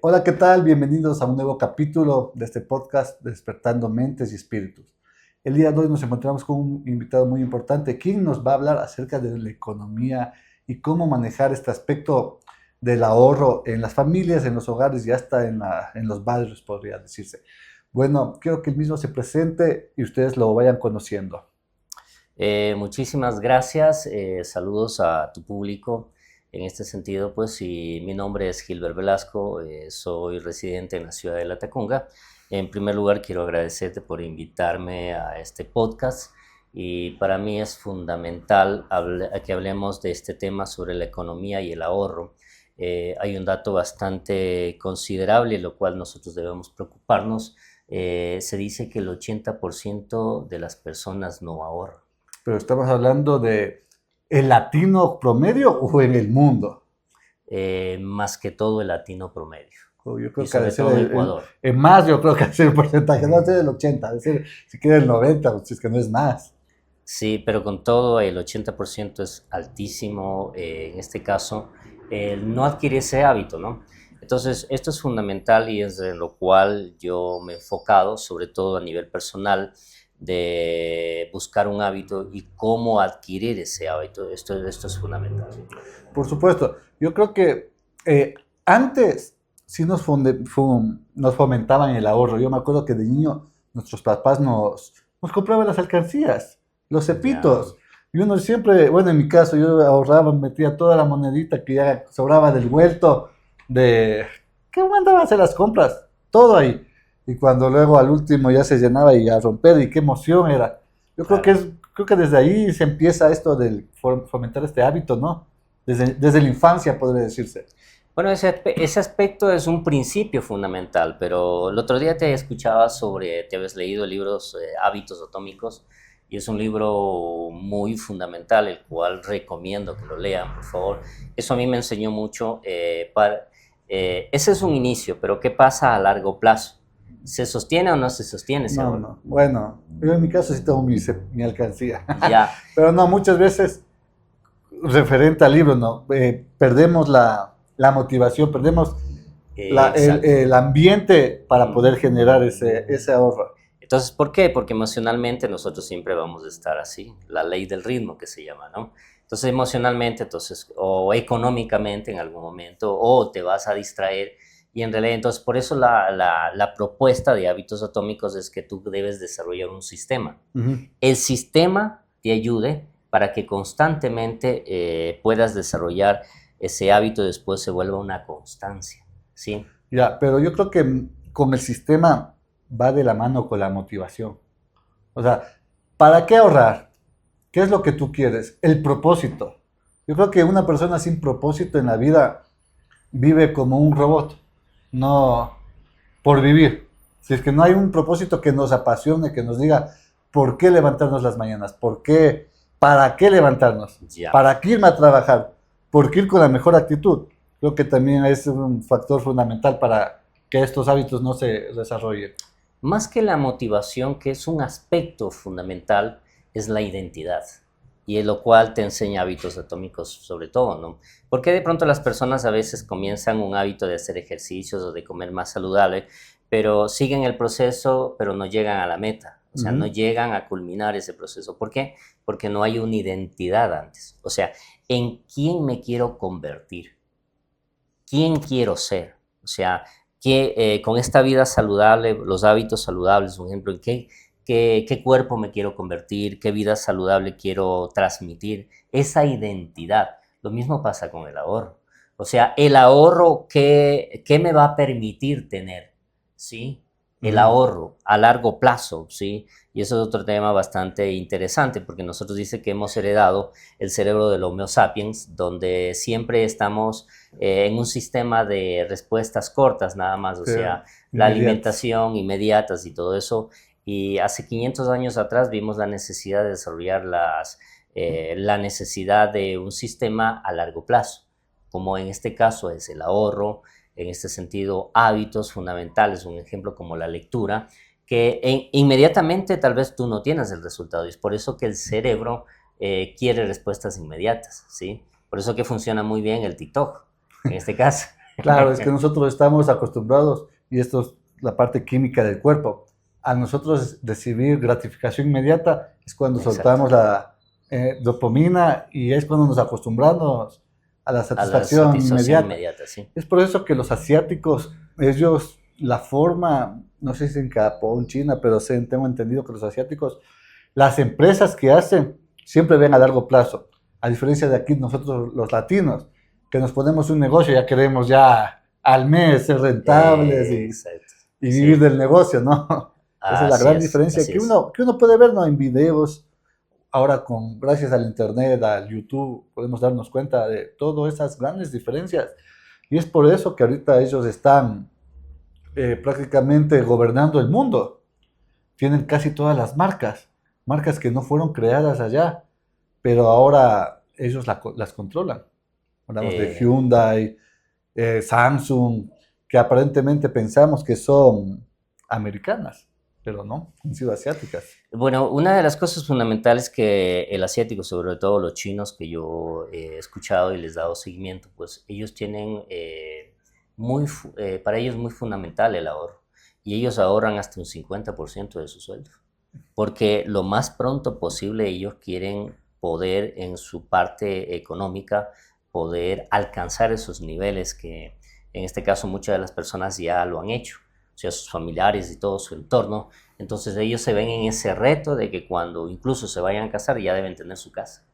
Hola, ¿qué tal? Bienvenidos a un nuevo capítulo de este podcast Despertando Mentes y Espíritus. El día de hoy nos encontramos con un invitado muy importante, quien nos va a hablar acerca de la economía y cómo manejar este aspecto del ahorro en las familias, en los hogares y hasta en los barrios, podría decirse. Bueno, quiero que el mismo se presente y ustedes lo vayan conociendo. Muchísimas gracias, saludos a tu público. En este sentido, pues, y mi nombre es Gilbert Velasco, soy residente en la ciudad de La Tacunga. En primer lugar, quiero agradecerte por invitarme a este podcast y para mí es fundamental que hablemos de este tema sobre la economía y el ahorro. Hay un dato bastante considerable, lo cual nosotros debemos preocuparnos. Se dice que el 80% de las personas no ahorran. Pero estamos hablando de el latino promedio o en el mundo. Más que todo el latino promedio, Yo y creo que ha de sobre ser todo en Ecuador. en más, yo creo que ha de ser el porcentaje, no ha de ser el 80, ha de ser si quiere el 90, si es que no es más. Sí, pero con todo el 80% es altísimo, en este caso, el no adquirir ese hábito, ¿no? Entonces, esto es fundamental y es en lo cual yo me he enfocado, sobre todo a nivel personal, de buscar un hábito y cómo adquirir ese hábito. Esto es fundamental. Por supuesto, yo creo que antes sí nos fomentaban el ahorro. Yo me acuerdo que de niño nuestros papás nos compraban las alcancías, los Ya, cepitos. Y uno siempre, bueno, en mi caso, yo ahorraba, metía toda la monedita que ya sobraba del vuelto de... ¿Qué mandaba a hacer las compras? Todo ahí. Y cuando luego al último ya se llenaba y a romper, y qué emoción era. Yo creo que claro. creo que desde ahí se empieza esto del fomentar este hábito, ¿no? Desde la infancia, podría decirse. Bueno, ese aspecto es un principio fundamental, pero el otro día te escuchaba te habías leído libros Hábitos Atómicos, y es un libro muy fundamental, el cual recomiendo que lo lean, por favor. Eso a mí me enseñó mucho. Ese es un inicio, pero ¿qué pasa a largo plazo? ¿Se sostiene o no se sostiene ese No, ahorro? no. Bueno, yo en mi caso sí tengo mi alcancía. Ya, Pero no, muchas veces, referente al libro, no, perdemos la motivación, perdemos exacto. el ambiente para Ujú. poder generar ese ahorro. Entonces, ¿por qué? Porque emocionalmente nosotros siempre vamos a estar así, la ley del ritmo que se llama, ¿no? Entonces, emocionalmente, entonces, o económicamente en algún momento, o te vas a distraer, y en realidad, entonces, por eso la propuesta de hábitos atómicos es que tú debes desarrollar un sistema. Ujú. El sistema te ayude para que constantemente puedas desarrollar ese hábito y después se vuelva una constancia, ¿sí? Ya, pero yo creo que con el sistema va de la mano con la motivación. O sea, ¿para qué ahorrar? ¿Qué es lo que tú quieres? El propósito. Yo creo que una persona sin propósito en la vida vive como un robot, no por vivir. Si es que no hay un propósito que nos apasione, que nos diga por qué levantarnos las mañanas, por qué, para qué levantarnos, Ya. para qué irme a trabajar, por qué ir con la mejor actitud. Creo que también es un factor fundamental para que estos hábitos no se desarrollen. Más que la motivación, que es un aspecto fundamental, es la identidad. Y en lo cual te enseña hábitos atómicos sobre todo, ¿no? Porque de pronto las personas a veces comienzan un hábito de hacer ejercicios o de comer más saludable, pero siguen el proceso, pero no llegan a la meta. O sea, no Ujú. llegan a culminar ese proceso. ¿Por qué? Porque no hay una identidad antes. O sea, ¿en quién me quiero convertir? ¿Quién quiero ser? O sea, con esta vida saludable, los hábitos saludables, por ejemplo, qué cuerpo me quiero convertir, qué vida saludable quiero transmitir, esa identidad. Lo mismo pasa con el ahorro. O sea, el ahorro, ¿qué me va a permitir tener? ¿Sí? El Ujú. ahorro a largo plazo, ¿sí? Y eso es otro tema bastante interesante porque nosotros dice que hemos heredado el cerebro del Homo sapiens, donde siempre estamos en un sistema de respuestas cortas nada más, o Sí, sea, la inmediatos. alimentación, inmediatas y todo eso. Y hace 500 años atrás vimos la necesidad de desarrollar la necesidad de un sistema a largo plazo, como en este caso es el ahorro, en este sentido hábitos fundamentales, un ejemplo como la lectura, que inmediatamente tal vez tú no tienes el resultado y es por eso que el cerebro quiere respuestas inmediatas, ¿sí? Por eso que funciona muy bien el TikTok, en este caso. Claro, es que nosotros estamos acostumbrados, y esto es la parte química del cuerpo, a nosotros recibir gratificación inmediata es cuando Exacto. soltamos la dopamina y es cuando nos acostumbramos a la A la satisfacción satisfacción inmediata. inmediata, sí. Es por eso que los asiáticos, ellos, la forma, no sé si en Japón, China, pero tengo entendido que los asiáticos, las empresas que hacen siempre ven a largo plazo, a diferencia de aquí nosotros los latinos, que nos ponemos un negocio y ya queremos ya al mes ser rentables Exacto. y vivir Sí, del negocio, ¿no? Esa es la así gran es, diferencia así que es. uno puede ver, ¿no? En videos. Ahora, gracias al Internet, al YouTube, podemos darnos cuenta de todas esas grandes diferencias. Y es por eso que ahorita ellos están prácticamente gobernando el mundo. Tienen casi todas las marcas, marcas que no fueron creadas allá, pero ahora ellos las controlan. Hablamos de Eh, Hyundai, Samsung, que aparentemente pensamos que son americanas, pero no, han sido asiáticas. bueno, una de las cosas fundamentales que el asiático, sobre todo los chinos que yo he escuchado y les he dado seguimiento, pues ellos tienen, para ellos es muy fundamental el ahorro. Y ellos ahorran hasta un 50% de su sueldo. Porque lo más pronto posible ellos quieren poder en su parte económica, poder alcanzar esos niveles que en este caso muchas de las personas ya lo han hecho, o sea, sus familiares y todo su entorno. Entonces ellos se ven en ese reto de que cuando incluso se vayan a casar ya deben tener su casa.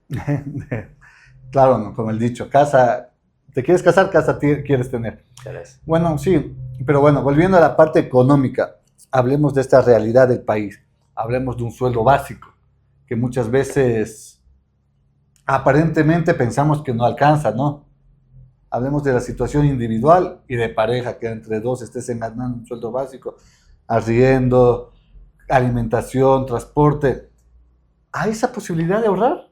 Claro, ¿no? Como el dicho, casa, ¿te quieres casar? Casa quieres tener. ¿Sabes? Bueno, sí, pero bueno, volviendo a la parte económica, hablemos de esta realidad del país, hablemos de un sueldo básico, que muchas veces aparentemente pensamos que no alcanza, ¿no? Hablemos de la situación individual y de pareja, que entre dos estés ganando un sueldo básico, arriendo, alimentación, transporte. ¿Hay esa posibilidad de ahorrar?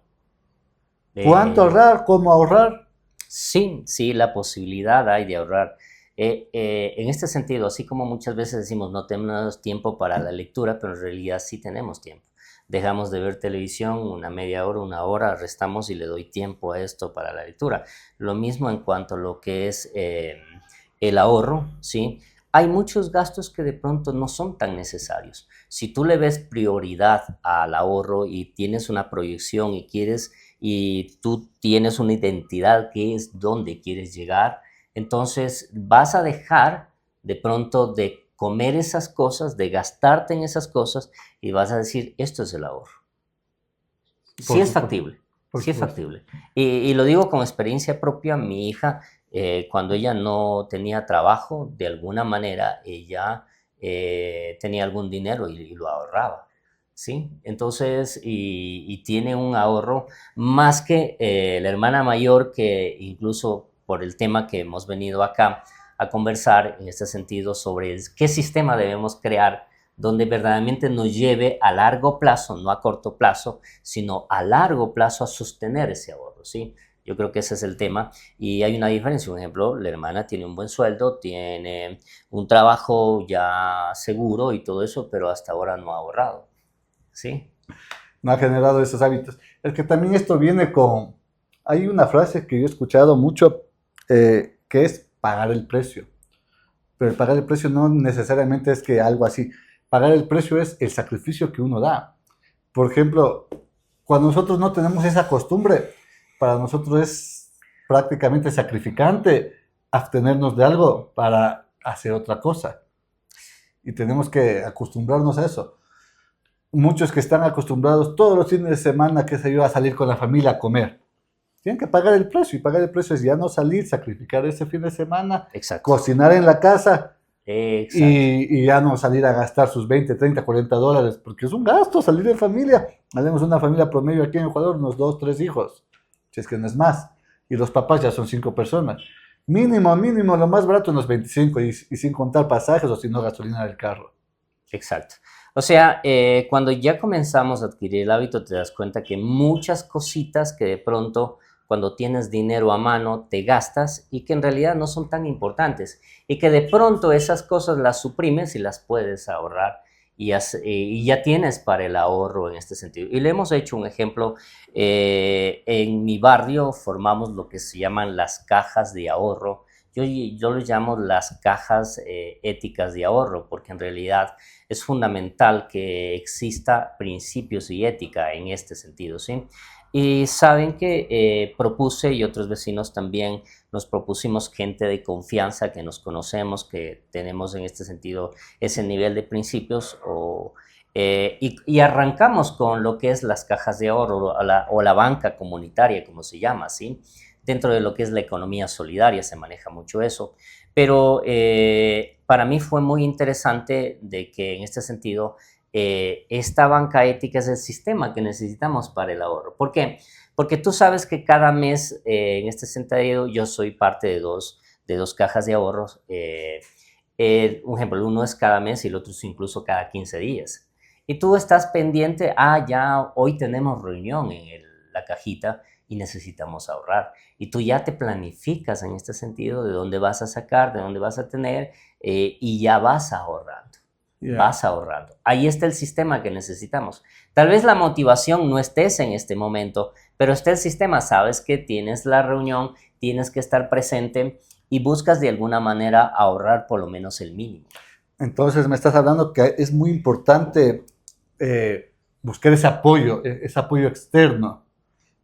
¿Cuánto Eh, ahorrar? ¿Cómo ahorrar? Sí, sí, la posibilidad hay de ahorrar. En este sentido, así como muchas veces decimos no tenemos tiempo para la lectura, pero en realidad sí tenemos tiempo. Dejamos de ver televisión una media hora, una hora, restamos y le doy tiempo a esto para la lectura. Lo mismo en cuanto a lo que es el ahorro, ¿sí? Hay muchos gastos que de pronto no son tan necesarios. Si tú le ves prioridad al ahorro y tienes una proyección y tú tienes una identidad que es donde quieres llegar, entonces vas a dejar de pronto de comer esas cosas, de gastarte en esas cosas y vas a decir, esto es el ahorro. Sí Por es supuesto, factible, por sí es supuesto. factible. Y lo digo con experiencia propia, mi hija, cuando ella no tenía trabajo, de alguna manera ella tenía algún dinero y lo ahorraba. ¿Sí? Entonces, y tiene un ahorro más que la hermana mayor, que incluso por el tema que hemos venido acá a conversar en este sentido sobre qué sistema debemos crear donde verdaderamente nos lleve a largo plazo, no a corto plazo, sino a largo plazo a sostener ese ahorro, ¿sí? Yo creo que ese es el tema y hay una diferencia. Por ejemplo, la hermana tiene un buen sueldo, tiene un trabajo ya seguro y todo eso, pero hasta ahora no ha ahorrado, ¿sí? No ha generado esos hábitos. Es que también esto viene con... Hay una frase que yo he escuchado mucho que es pagar el precio. Pero el pagar el precio no necesariamente es que algo así. Pagar el precio es el sacrificio que uno da. Por ejemplo, cuando nosotros no tenemos esa costumbre, para nosotros es prácticamente sacrificante abstenernos de algo para hacer otra cosa. Y tenemos que acostumbrarnos a eso. Muchos que están acostumbrados todos los fines de semana, qué sé yo, a salir con la familia a comer. Tienen que pagar el precio y pagar el precio es ya no salir, sacrificar ese fin de semana, Exacto, cocinar en la casa exacto, y ya no salir a gastar sus 20, 30, 40 dólares, porque es un gasto salir en familia. Hablemos de una familia promedio aquí en Ecuador, unos 2, 3 hijos, si es que no es más. Y los papás ya son 5 personas. Mínimo, mínimo, lo más barato unos 25 y sin contar pasajes o si no gasolina del carro. exacto. O sea, cuando ya comenzamos a adquirir el hábito, te das cuenta que muchas cositas que de pronto cuando tienes dinero a mano te gastas y que en realidad no son tan importantes y que de pronto esas cosas las suprimes y las puedes ahorrar y ya tienes para el ahorro en este sentido. Y le hemos hecho un ejemplo, en mi barrio formamos lo que se llaman las cajas de ahorro Yo lo llamo las cajas éticas de ahorro, porque en realidad es fundamental que exista principios y ética en este sentido, ¿sí? Y saben que propuse, y otros vecinos también nos propusimos, gente de confianza que nos conocemos, que tenemos en este sentido ese nivel de principios, y arrancamos con lo que es las cajas de ahorro o la banca comunitaria, como se llama, ¿sí? Dentro de lo que es la economía solidaria se maneja mucho eso, pero para mí fue muy interesante de que en este sentido esta banca ética es el sistema que necesitamos para el ahorro. ¿Por qué? Porque tú sabes que cada mes, en este sentido, yo soy parte de dos cajas de ahorros. Un ejemplo, uno es cada mes y el otro es incluso cada 15 días. Y tú estás pendiente, ya hoy tenemos reunión en la cajita y necesitamos ahorrar. Y tú ya te planificas en este sentido de dónde vas a sacar, de dónde vas a tener, y ya vas ahorrando. Yeah. Vas ahorrando. Ahí está el sistema que necesitamos. Tal vez la motivación no estés en este momento, pero está el sistema. Sabes que tienes la reunión, tienes que estar presente y buscas de alguna manera ahorrar por lo menos el mínimo. Entonces me estás hablando que es muy importante buscar ese apoyo externo.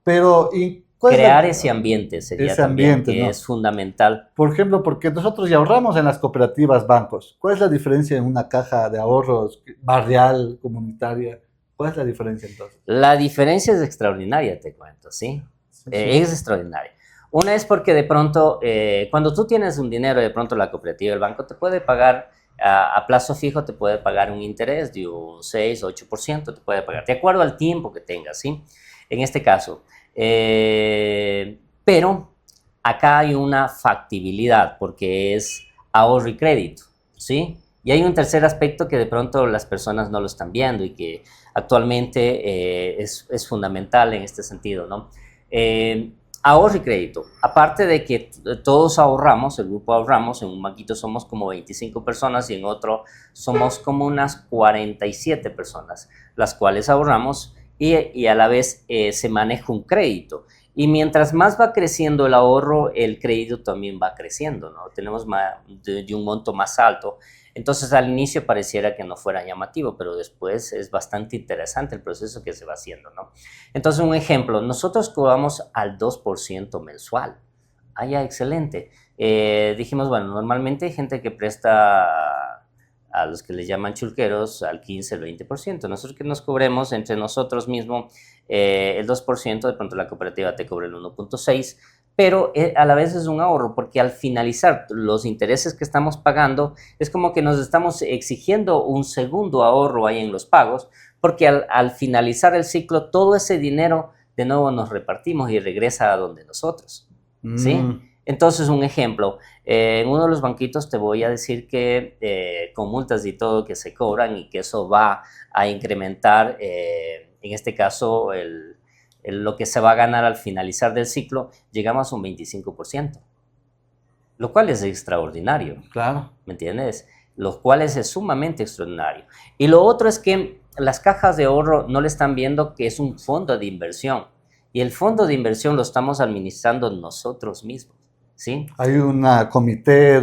Pero, ¿y crear ese ambiente sería ese también, ambiente, que ¿no? es fundamental. Por ejemplo, porque nosotros ya ahorramos en las cooperativas, bancos. ¿Cuál es la diferencia en una caja de ahorros barrial, comunitaria? ¿Cuál es la diferencia entonces? La diferencia es extraordinaria, te cuento, ¿sí? Sí. Es extraordinaria. Una es porque de pronto, cuando tú tienes un dinero, de pronto la cooperativa, el banco te puede pagar a plazo fijo, te puede pagar un interés de un 6 o 8%, te puede pagar, de acuerdo al tiempo que tengas, ¿sí? En este caso. Pero acá hay una factibilidad porque es ahorro y crédito, ¿sí? Y hay un tercer aspecto que de pronto las personas no lo están viendo y que actualmente es fundamental en este sentido, ¿no? Ahorro y crédito. Aparte de que todos ahorramos, el grupo ahorramos, en un banquito somos como 25 personas y en otro somos como unas 47 personas, las cuales ahorramos y a la vez se maneja un crédito. Y mientras más va creciendo el ahorro, el crédito también va creciendo, ¿no? Tenemos de un monto más alto. Entonces al inicio pareciera que no fuera llamativo, pero después es bastante interesante el proceso que se va haciendo, ¿no? Entonces un ejemplo, nosotros cobramos al 2% mensual. Ya, excelente. Dijimos, bueno, normalmente hay gente que presta a los que les llaman chulqueros al 15, el 20%. Nosotros que nos cobremos entre nosotros mismos el 2%, de pronto la cooperativa te cobra el 1.6%, pero a la vez es un ahorro porque al finalizar los intereses que estamos pagando es como que nos estamos exigiendo un segundo ahorro ahí en los pagos, porque al finalizar el ciclo todo ese dinero de nuevo nos repartimos y regresa a donde nosotros, ¿sí? Entonces, un ejemplo, en uno de los banquitos te voy a decir que con multas y todo que se cobran y que eso va a incrementar, en este caso, lo que se va a ganar al finalizar del ciclo, llegamos a un 25%, lo cual es extraordinario. Claro. ¿Me entiendes? Lo cual es sumamente extraordinario. Y lo otro es que las cajas de ahorro no le están viendo que es un fondo de inversión. Y el fondo de inversión lo estamos administrando nosotros mismos, ¿sí? Hay un comité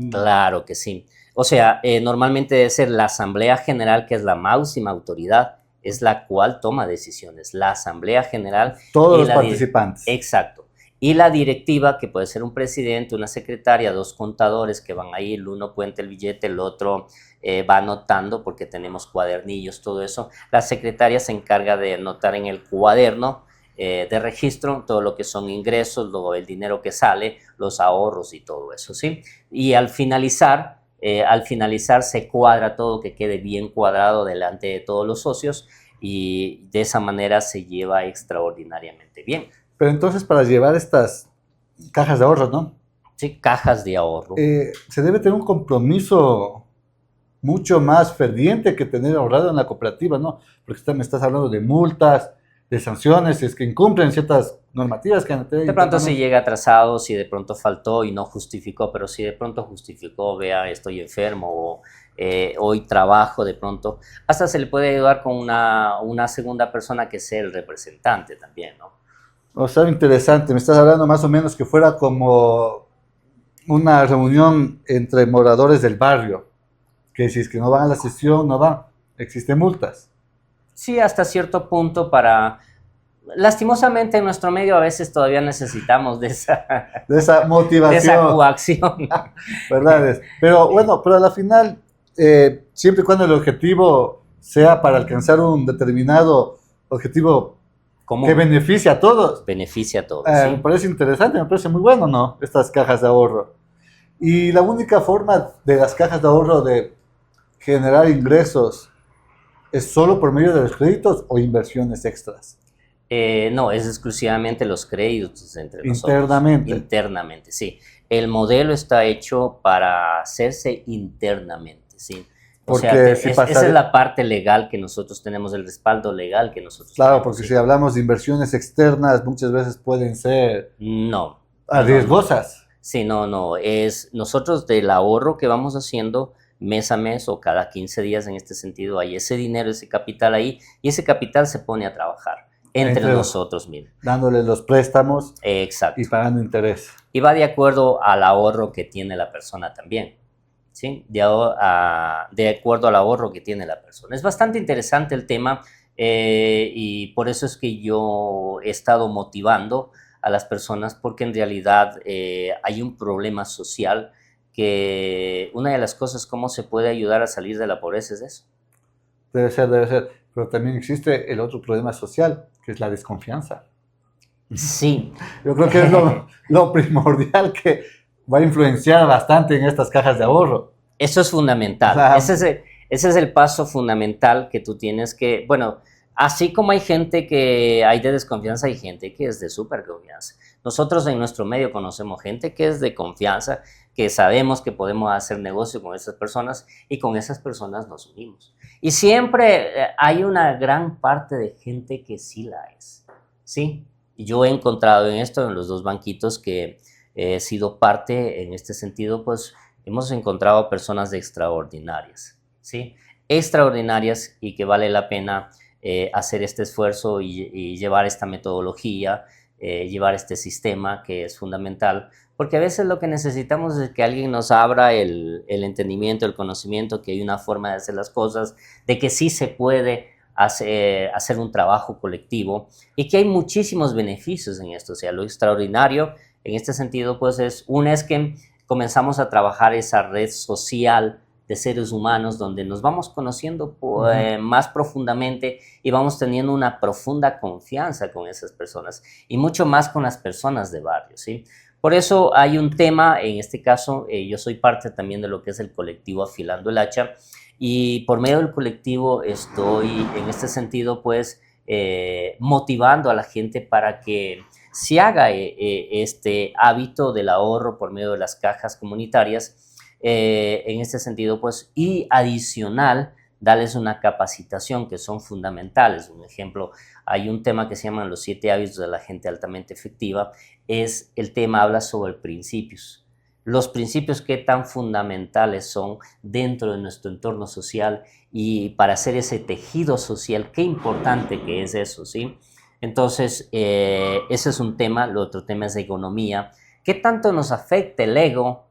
Claro que sí. O sea, normalmente debe ser la Asamblea General, que es la máxima autoridad, es la cual toma decisiones. La Asamblea General. Todos los participantes. Exacto. Y la directiva, que puede ser un presidente, una secretaria, dos contadores que van ahí, el uno cuenta el billete, el otro va anotando porque tenemos cuadernillos, todo eso. La secretaria se encarga de anotar en el cuaderno de registro todo lo que son ingresos, el dinero que sale, los ahorros y todo eso, ¿sí? Y al finalizar se cuadra todo, que quede bien cuadrado delante de todos los socios y de esa manera se lleva extraordinariamente bien. Pero entonces para llevar estas cajas de ahorro, ¿no? Sí, cajas de ahorro. Se debe tener un compromiso mucho más ferviente que tener ahorrado en la cooperativa, ¿no? Porque me estás hablando de multas, de sanciones, es que incumplen ciertas normativas que de pronto si llega atrasado, si de pronto faltó y no justificó, pero si de pronto justificó, vea, estoy enfermo o hoy trabajo de pronto, hasta se le puede ayudar con una segunda persona que sea el representante también, ¿no? O sea, interesante, me estás hablando más o menos que fuera como una reunión entre moradores del barrio, que si es que no van a la sesión, no van, existen multas. Sí, hasta cierto punto para... Lastimosamente en nuestro medio a veces todavía necesitamos De esa de esa motivación, coacción. ¿verdad? Pero bueno, pero a la final, siempre y cuando el objetivo sea para alcanzar un determinado objetivo que Común, beneficia a todos, beneficia a todos, me ¿sí? parece interesante, me parece muy bueno, ¿no? Estas cajas de ahorro. Y la única forma de las cajas de ahorro de generar ingresos es solo por medio de los créditos o inversiones extras. No, es exclusivamente los créditos entre nosotros, Internamente. internamente, sí. El modelo está hecho para hacerse internamente, sí. O sea, Porque si esa es pasa, la parte legal que nosotros tenemos, el respaldo legal que nosotros claro, tenemos, porque sí. si hablamos de inversiones externas, muchas veces pueden ser No, no. arriesgosas. Sí, no, es nosotros del ahorro que vamos haciendo mes a mes o cada 15 días en este sentido, hay ese dinero, ese capital ahí, y ese capital se pone a trabajar entre Entre nosotros mismos. dándole los préstamos y Exacto. pagando interés. Y va de acuerdo al ahorro que tiene la persona también, ¿sí? De acuerdo al ahorro que tiene la persona. Es bastante interesante el tema y por eso es que yo he estado motivando a las personas porque en realidad hay un problema social que una de las cosas cómo se puede ayudar a salir de la pobreza es eso. Debe ser, debe ser. Pero también existe el otro problema social, que es la desconfianza. Sí. Yo creo que es lo primordial que va a influenciar bastante en estas cajas de ahorro. Eso es O fundamental. sea, Ese es el paso fundamental que tú tienes que, bueno, así como hay gente que hay de desconfianza, hay gente que es de súper confianza. Nosotros en nuestro medio conocemos gente que es de confianza, que sabemos que podemos hacer negocio con esas personas y con esas personas nos unimos. Y siempre hay una gran parte de gente que sí la es, ¿sí? Yo he encontrado en esto, en los dos banquitos que he sido parte en este sentido, pues hemos encontrado personas extraordinarias, ¿sí? Extraordinarias y que vale la pena hacer este esfuerzo y llevar esta metodología, llevar este sistema que es fundamental, porque a veces lo que necesitamos es que alguien nos abra el entendimiento, el conocimiento, que hay una forma de hacer las cosas, de que sí se puede hacer un trabajo colectivo y que hay muchísimos beneficios en esto. O sea, lo extraordinario en este sentido, pues es que comenzamos a trabajar esa red social de seres humanos donde nos vamos conociendo más profundamente y vamos teniendo una profunda confianza con esas personas y mucho más con las personas de barrio, ¿sí? Por eso hay un tema, en este caso, yo soy parte también de lo que es el colectivo Afilando el Hacha y por medio del colectivo estoy en este sentido, pues, motivando a la gente para que se haga este hábito del ahorro por medio de las cajas comunitarias, en este sentido, pues, y adicional, darles una capacitación que son fundamentales. Un ejemplo, hay un tema que se llama los 7 hábitos de la gente altamente efectiva, es el tema, habla sobre principios. Los principios qué tan fundamentales son dentro de nuestro entorno social y para hacer ese tejido social, qué importante que es eso, ¿sí? Entonces, ese es un tema. El otro tema es economía. ¿Qué tanto nos afecta el ego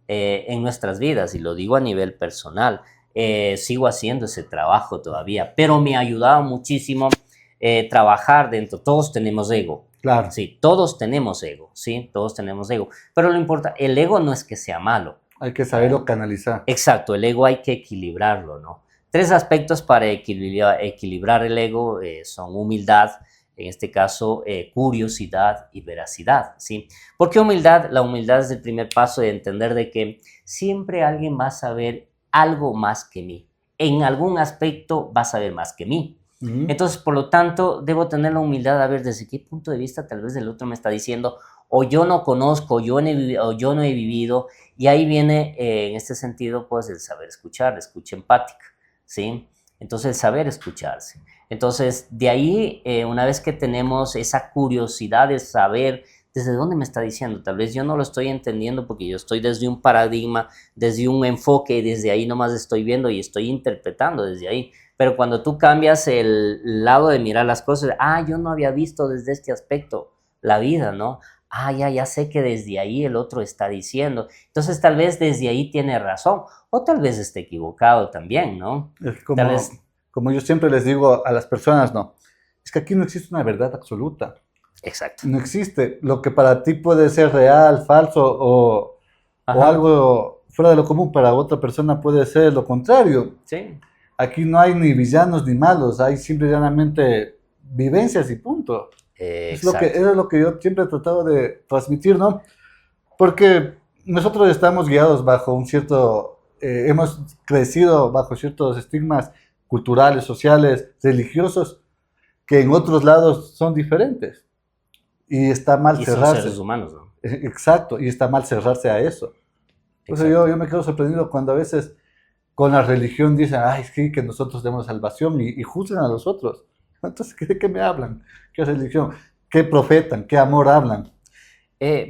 en nuestras vidas? Y lo digo a nivel personal. Sigo haciendo ese trabajo todavía, pero me ha ayudado muchísimo trabajar dentro. Todos tenemos ego. claro, Sí, todos tenemos ego, sí, todos tenemos ego. Pero lo importa, el ego no es que sea malo. hay que saberlo canalizar. Exacto, el ego hay que equilibrarlo, ¿no? 3 aspectos para equilibrar el ego son humildad, en este caso curiosidad y veracidad, ¿sí? ¿Por qué humildad? La humildad es el primer paso de entender de que siempre alguien va a saber algo más que mí. En algún aspecto va a saber más que mí. Entonces, por lo tanto, debo tener la humildad a ver desde qué punto de vista tal vez el otro me está diciendo o yo no conozco, o yo no he vivido, y ahí viene en este sentido pues el saber escuchar, la escucha empática, ¿sí? Entonces el saber escucharse. Entonces de ahí una vez que tenemos esa curiosidad de saber desde dónde me está diciendo, tal vez yo no lo estoy entendiendo porque yo estoy desde un paradigma, desde un enfoque, desde ahí nomás estoy viendo y estoy interpretando desde ahí. Pero cuando tú cambias el lado de mirar las cosas, yo no había visto desde este aspecto la vida, ¿no? ya sé que desde ahí el otro está diciendo. Entonces tal vez desde ahí tiene razón, o tal vez esté equivocado también, ¿no? Es Tal vez, como yo siempre les digo a las personas, no, es que aquí no existe una verdad absoluta. exacto. No existe. Lo que para ti puede ser real, falso o Ajá, algo fuera de lo común, para otra persona puede ser lo contrario. sí, Aquí no hay ni villanos ni malos, hay simple y llanamente vivencias y punto. exacto. Eso es lo que yo siempre he tratado de transmitir, ¿no? Porque nosotros estamos guiados bajo un cierto, hemos crecido bajo ciertos estigmas culturales, sociales, religiosos, que en otros lados son diferentes. Y está mal Y son seres cerrarse. humanos, ¿no? Exacto, y está mal cerrarse a eso. Por eso Exacto. yo me quedo sorprendido cuando a veces con la religión dicen, ay, sí, que nosotros tenemos salvación y juzgan a los otros. Entonces, ¿de qué me hablan? ¿Qué religión? ¿Qué profetan? ¿Qué amor hablan?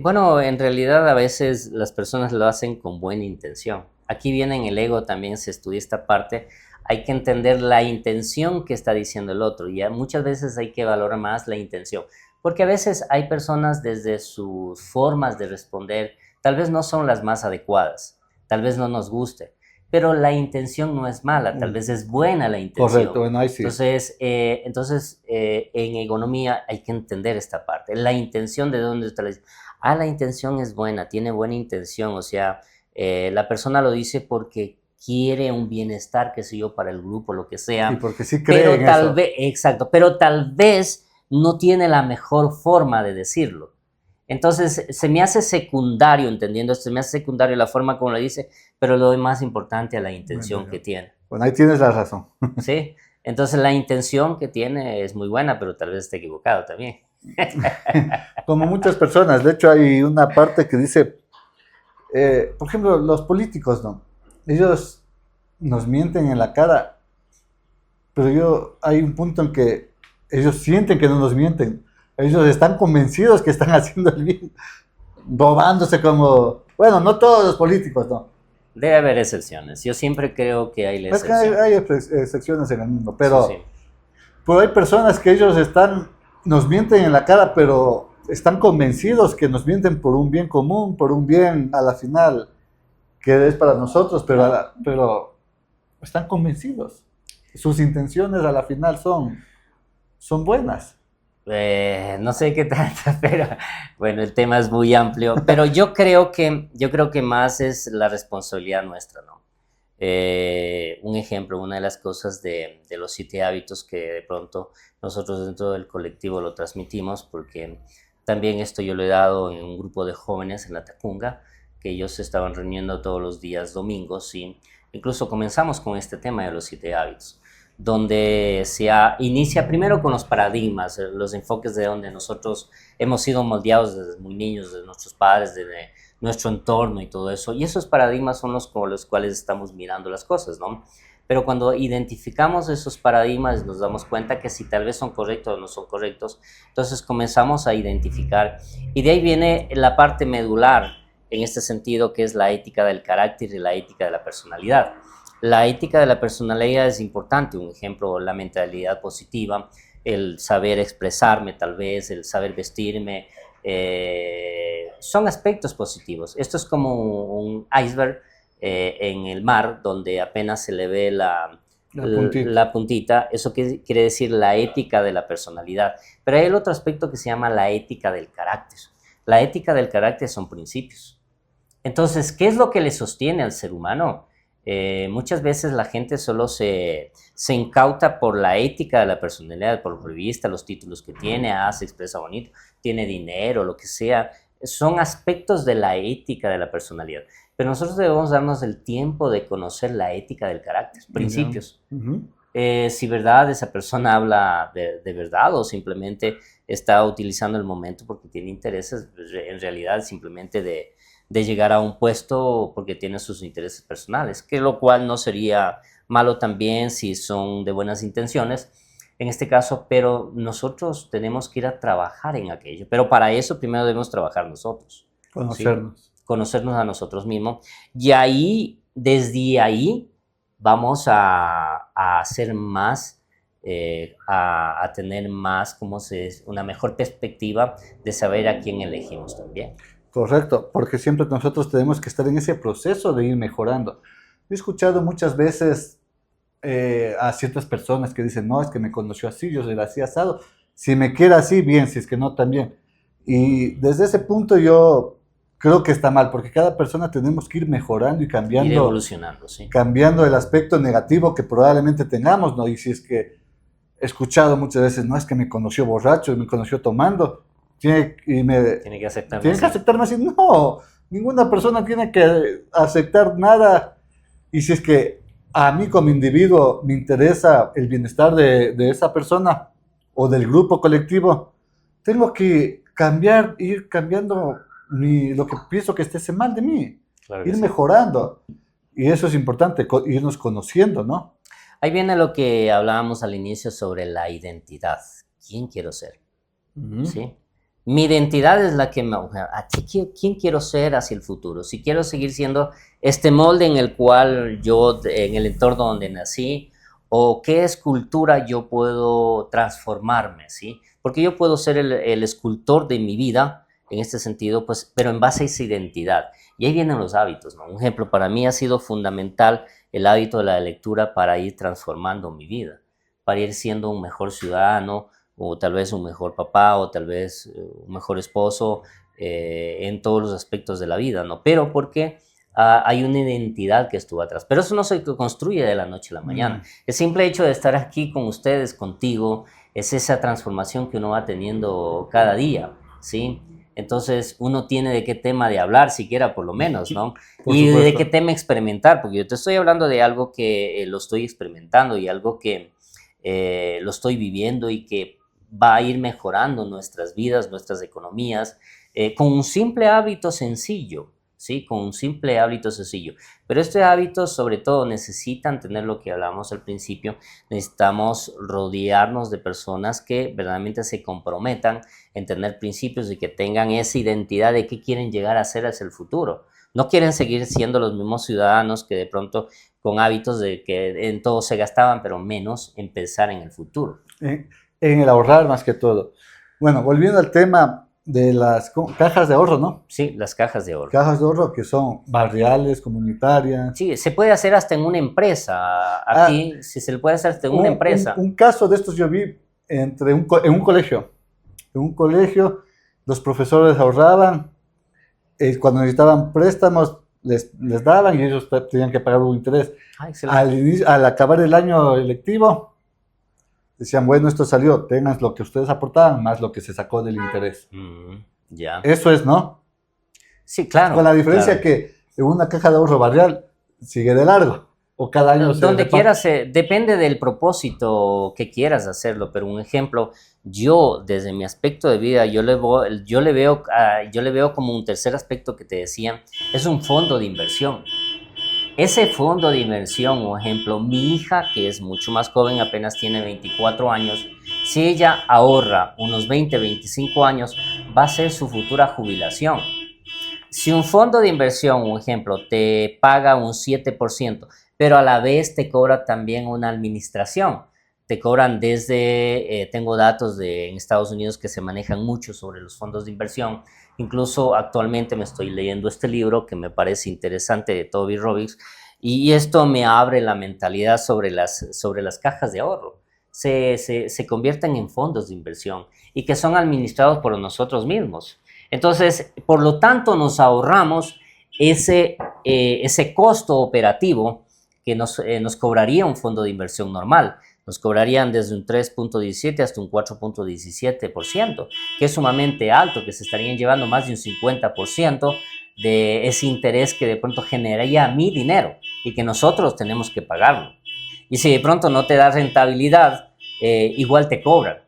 Bueno, en realidad a veces las personas lo hacen con buena intención. Aquí viene en el ego, también se estudia esta parte. Hay que entender la intención que está diciendo el otro. Y muchas veces hay que valorar más la intención. Porque a veces hay personas desde sus formas de responder, tal vez no son las más adecuadas, tal vez no nos guste, pero la intención no es mala, tal Mm, vez es buena la correcto, intención. bueno, ahí sí. Entonces, en economía hay que entender esta parte, la intención de dónde está la intención es buena, tiene buena intención, o sea, la persona lo dice porque quiere un bienestar, qué sé yo, para el grupo, lo que Y sea, porque sí cree pero en tal eso. vez, exacto, pero tal vez no tiene la mejor forma de decirlo. Entonces, se me hace secundario, entendiendo esto, se me hace secundario la forma como lo dice, pero lo más importante a la intención que Bueno, tiene, bueno, ahí tienes la razón. ¿sí? Entonces, la intención que tiene es muy buena, pero tal vez esté equivocado también. Como muchas personas, de hecho hay una parte que dice, por ejemplo, los políticos, ¿no? Ellos nos mienten en la cara, pero hay un punto en que ellos sienten que no nos mienten. Ellos están convencidos que están haciendo el bien, robándose como, bueno, no todos los políticos, no. Debe haber excepciones. Yo siempre creo que hay la Es que excepción. hay excepciones en el mundo, Sí, sí. pero hay personas que ellos nos mienten en la cara, pero están convencidos que nos mienten por un bien común, por un bien a la final, que es para nosotros, pero están convencidos. Sus intenciones a la final son buenas. No sé qué tanto, pero bueno, el tema es muy amplio. Pero yo creo que más es la responsabilidad nuestra, ¿no? Un ejemplo, una de las cosas de los 7 hábitos que de pronto nosotros dentro del colectivo lo transmitimos, porque también esto yo lo he dado en un grupo de jóvenes en la Tacunga, que ellos se estaban reuniendo todos los días domingos y incluso comenzamos con este tema de los 7 hábitos, donde inicia primero con los paradigmas, los enfoques de donde nosotros hemos sido moldeados desde muy niños, de nuestros padres, desde nuestro entorno y todo eso. Y esos paradigmas son los con los cuales estamos mirando las cosas, ¿no? Pero cuando identificamos esos paradigmas nos damos cuenta que si tal vez son correctos o no son correctos, entonces comenzamos a identificar. Y de ahí viene la parte medular en este sentido, que es la ética del carácter y la ética de la personalidad. La ética de la personalidad es importante, un ejemplo, la mentalidad positiva, el saber expresarme tal vez, el saber vestirme, son aspectos positivos. Esto es como un iceberg en el mar, donde apenas se le ve La puntita. la puntita. Eso quiere decir la ética de la personalidad. Pero hay el otro aspecto que se llama la ética del carácter. La ética del carácter son principios. Entonces, ¿qué es lo que le sostiene al ser humano? Muchas veces la gente solo se incauta por la ética de la personalidad, por lo vista, los títulos que tiene, se expresa bonito, tiene dinero, lo que sea. Son aspectos de la ética de la personalidad. Pero nosotros debemos darnos el tiempo de conocer la ética del carácter, Ya. principios. Ujú. Si verdad esa persona habla de verdad o simplemente está utilizando el momento porque tiene intereses, en realidad simplemente de llegar a un puesto porque tiene sus intereses personales, que lo cual no sería malo también si son de buenas intenciones en este caso, pero nosotros tenemos que ir a trabajar en aquello, pero para eso primero debemos trabajar nosotros, ¿sí? Conocernos. Conocernos a nosotros mismos y ahí, desde ahí, vamos a ser más a tener más, una mejor perspectiva de saber a quién elegimos también. Correcto, porque siempre nosotros tenemos que estar en ese proceso de ir mejorando. He escuchado muchas veces a ciertas personas que dicen, no, es que me conoció así, yo era así asado. Si me quiere así, bien, si es que no, también. Y desde ese punto yo creo que está mal, porque cada persona tenemos que ir mejorando y Ir cambiando, evolucionando, sí. cambiando el aspecto negativo que probablemente tengamos, ¿no? Y si es que he escuchado muchas veces, no, es que me conoció borracho, me conoció tomando, Tiene que aceptarme tiene que así. aceptarme así. No, ninguna persona tiene que aceptar nada. Y si es que a mí como individuo me interesa el bienestar de esa persona o del grupo colectivo, tengo que cambiar, ir cambiando lo que pienso que esté mal de mí, Claro que ir sí. mejorando. Y eso es importante, irnos conociendo, ¿no? Ahí viene lo que hablábamos al inicio sobre la identidad. ¿Quién quiero ser? Ujú. ¿Sí? Mi identidad es la que me... ¿Quién quiero ser hacia el futuro? Si quiero seguir siendo este molde en el cual yo, en el entorno donde nací, o qué escultura yo puedo transformarme, ¿sí? Porque yo puedo ser el escultor de mi vida, en este sentido, pues, pero en base a esa identidad. Y ahí vienen los hábitos, ¿no? Un ejemplo, para mí ha sido fundamental el hábito de la lectura para ir transformando mi vida, para ir siendo un mejor ciudadano, o tal vez un mejor papá, o tal vez un mejor esposo, en todos los aspectos de la vida, ¿no? Pero porque hay una identidad que estuvo atrás. Pero eso no se construye de la noche a la mañana. Mm. El simple hecho de estar aquí con ustedes, contigo, es esa transformación que uno va teniendo cada día, ¿sí? Entonces uno tiene de qué tema de hablar, siquiera por lo menos, ¿no? Por Y de qué supuesto. tema experimentar, porque yo te estoy hablando de algo que lo estoy experimentando y algo que lo estoy viviendo y que va a ir mejorando nuestras vidas, nuestras economías, con un simple hábito sencillo, ¿sí? Con un simple hábito sencillo. Pero este hábito, sobre todo, necesitan tener lo que hablamos al principio, necesitamos rodearnos de personas que verdaderamente se comprometan en tener principios y que tengan esa identidad de qué quieren llegar a ser hacia el futuro. No quieren seguir siendo los mismos ciudadanos que de pronto con hábitos de que en todo se gastaban, pero menos en pensar en el futuro. En el ahorrar más que todo. Bueno, volviendo al tema de las cajas de ahorro, ¿no? Sí, las cajas de ahorro. Cajas de ahorro que son barriales, comunitarias. Sí, se puede hacer hasta en una empresa. Ah, Aquí, si se le puede hacer hasta en una empresa. un caso de estos yo vi en un colegio. En un colegio, los profesores ahorraban, cuando necesitaban préstamos, les daban y ellos tenían que pagar un interés. Ah, excelente. Al acabar el año lectivo, decían, bueno, esto salió, tengan lo que ustedes aportaban más lo que se sacó del interés. Ya. Eso es, ¿no? Sí, claro. Con la diferencia claro. que en una caja de ahorro barrial sigue de largo, o cada año se Donde reparte. quieras, depende del propósito que quieras hacerlo, pero un ejemplo, yo desde mi aspecto de vida, yo le veo como un tercer aspecto que te decía, es un fondo de inversión. Ese fondo de inversión, por ejemplo, mi hija, que es mucho más joven, apenas tiene 24 años, si ella ahorra unos 20, 25 años, va a ser su futura jubilación. Si un fondo de inversión, un ejemplo, te paga un 7%, pero a la vez te cobra también una administración, te cobran desde, tengo datos en Estados Unidos que se manejan mucho sobre los fondos de inversión, incluso actualmente me estoy leyendo este libro que me parece interesante de Toby Robbins, y esto me abre la mentalidad sobre las cajas de ahorro. Se convierten en fondos de inversión y que son administrados por nosotros mismos. Entonces, por lo tanto, nos ahorramos ese costo operativo que nos cobraría un fondo de inversión normal. Nos cobrarían desde un 3.17 hasta un 4.17%, que es sumamente alto, que se estarían llevando más de un 50% de ese interés que de pronto generaría mi dinero y que nosotros tenemos que pagarlo. Y si de pronto no te da rentabilidad, igual te cobran.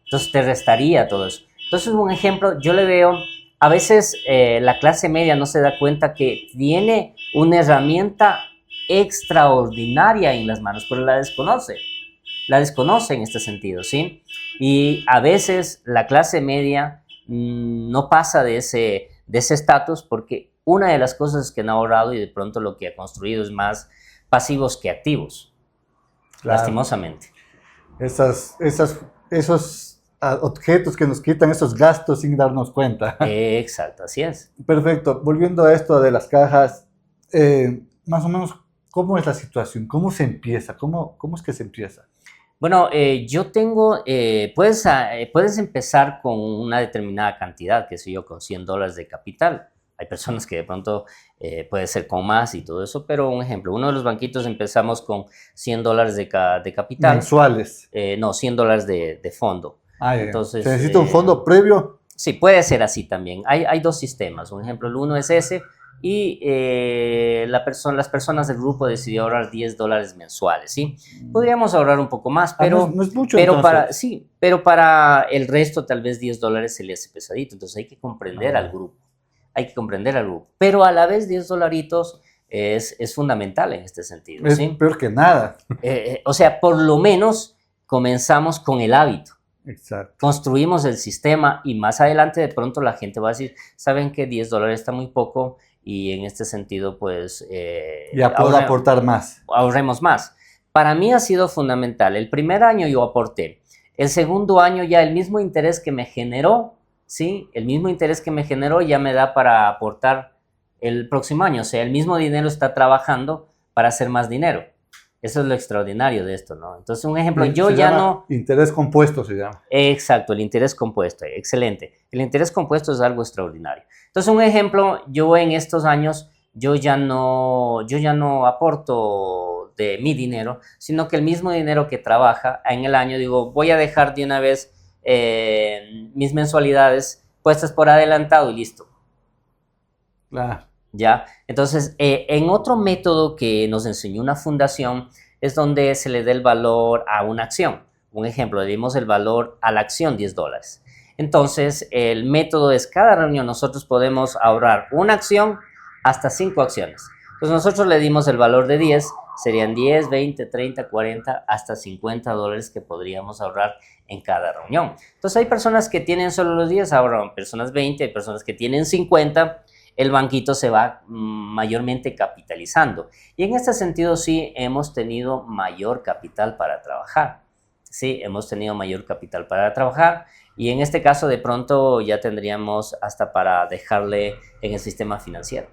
Entonces te restaría todo eso. Entonces, un ejemplo, yo le veo, a veces la clase media no se da cuenta que tiene una herramienta extraordinaria en las manos, pero la desconoce en este sentido, ¿sí? Y a veces la clase media no pasa de ese estatus porque una de las cosas que han ahorrado y de pronto lo que ha construido es más pasivos que activos, Claro. lastimosamente. esos objetos que nos quitan esos gastos sin darnos cuenta. Exacto, así es. Perfecto. Volviendo a esto de las cajas, más o menos, ¿cómo es la situación? ¿Cómo se empieza? ¿Cómo es que se empieza? Bueno, yo tengo, puedes empezar con una determinada cantidad, qué sé yo, con $100 de capital. Hay personas que de pronto puede ser con más y todo eso, pero un ejemplo, uno de los banquitos empezamos con $100 de capital. Mensuales. No, $100 de fondo. Ah, ya. Entonces, ¿Se necesita un fondo previo? sí, puede ser así también. Hay dos sistemas. Un ejemplo, el uno es ese y las personas del grupo decidió ahorrar $10 mensuales, ¿sí? Podríamos ahorrar un poco más, pero, no es mucho, pero entonces. para, sí, pero para el resto tal vez $10 se le hace pesadito. Entonces hay que comprender al grupo. Hay que comprender al grupo. Pero a la vez $10 es fundamental en este sentido, Es ¿sí? peor que nada. O sea, por lo menos comenzamos con el hábito. Exacto. Construimos el sistema y más adelante de pronto la gente va a decir, saben que $10 está muy poco y en este sentido pues Ya puedo aportar más. Ahorremos más. Para mí ha sido fundamental. El primer año yo aporté. El segundo año ya el mismo interés que me generó, ¿sí? El mismo interés que me generó ya me da para aportar el próximo año. O sea, el mismo dinero está trabajando para hacer más dinero. Eso es lo extraordinario de esto, ¿no? Entonces, un ejemplo, yo ya no... Interés compuesto se llama. Exacto, el interés compuesto, excelente. El interés compuesto es algo extraordinario. Entonces, un ejemplo, yo en estos años, yo ya no aporto de mi dinero, sino que el mismo dinero que trabaja en el año, digo, voy a dejar de una vez mis mensualidades puestas por adelantado y listo. Claro. ¿Ya? Entonces, en otro método que nos enseñó una fundación es donde se le da el valor a una acción. Un ejemplo, le dimos el valor a la acción $10. Entonces, el método es cada reunión nosotros podemos ahorrar una acción hasta 5 acciones. Entonces, nosotros le dimos el valor de 10, serían 10, 20, 30, 40, hasta $50 que podríamos ahorrar en cada reunión. Entonces, hay personas que tienen solo los 10, ahorran personas 20, hay personas que tienen 50, el banquito se va mayormente capitalizando. Y en este sentido sí hemos tenido mayor capital para trabajar. Sí, hemos tenido mayor capital para trabajar y en este caso de pronto ya tendríamos hasta para dejarle en el sistema financiero.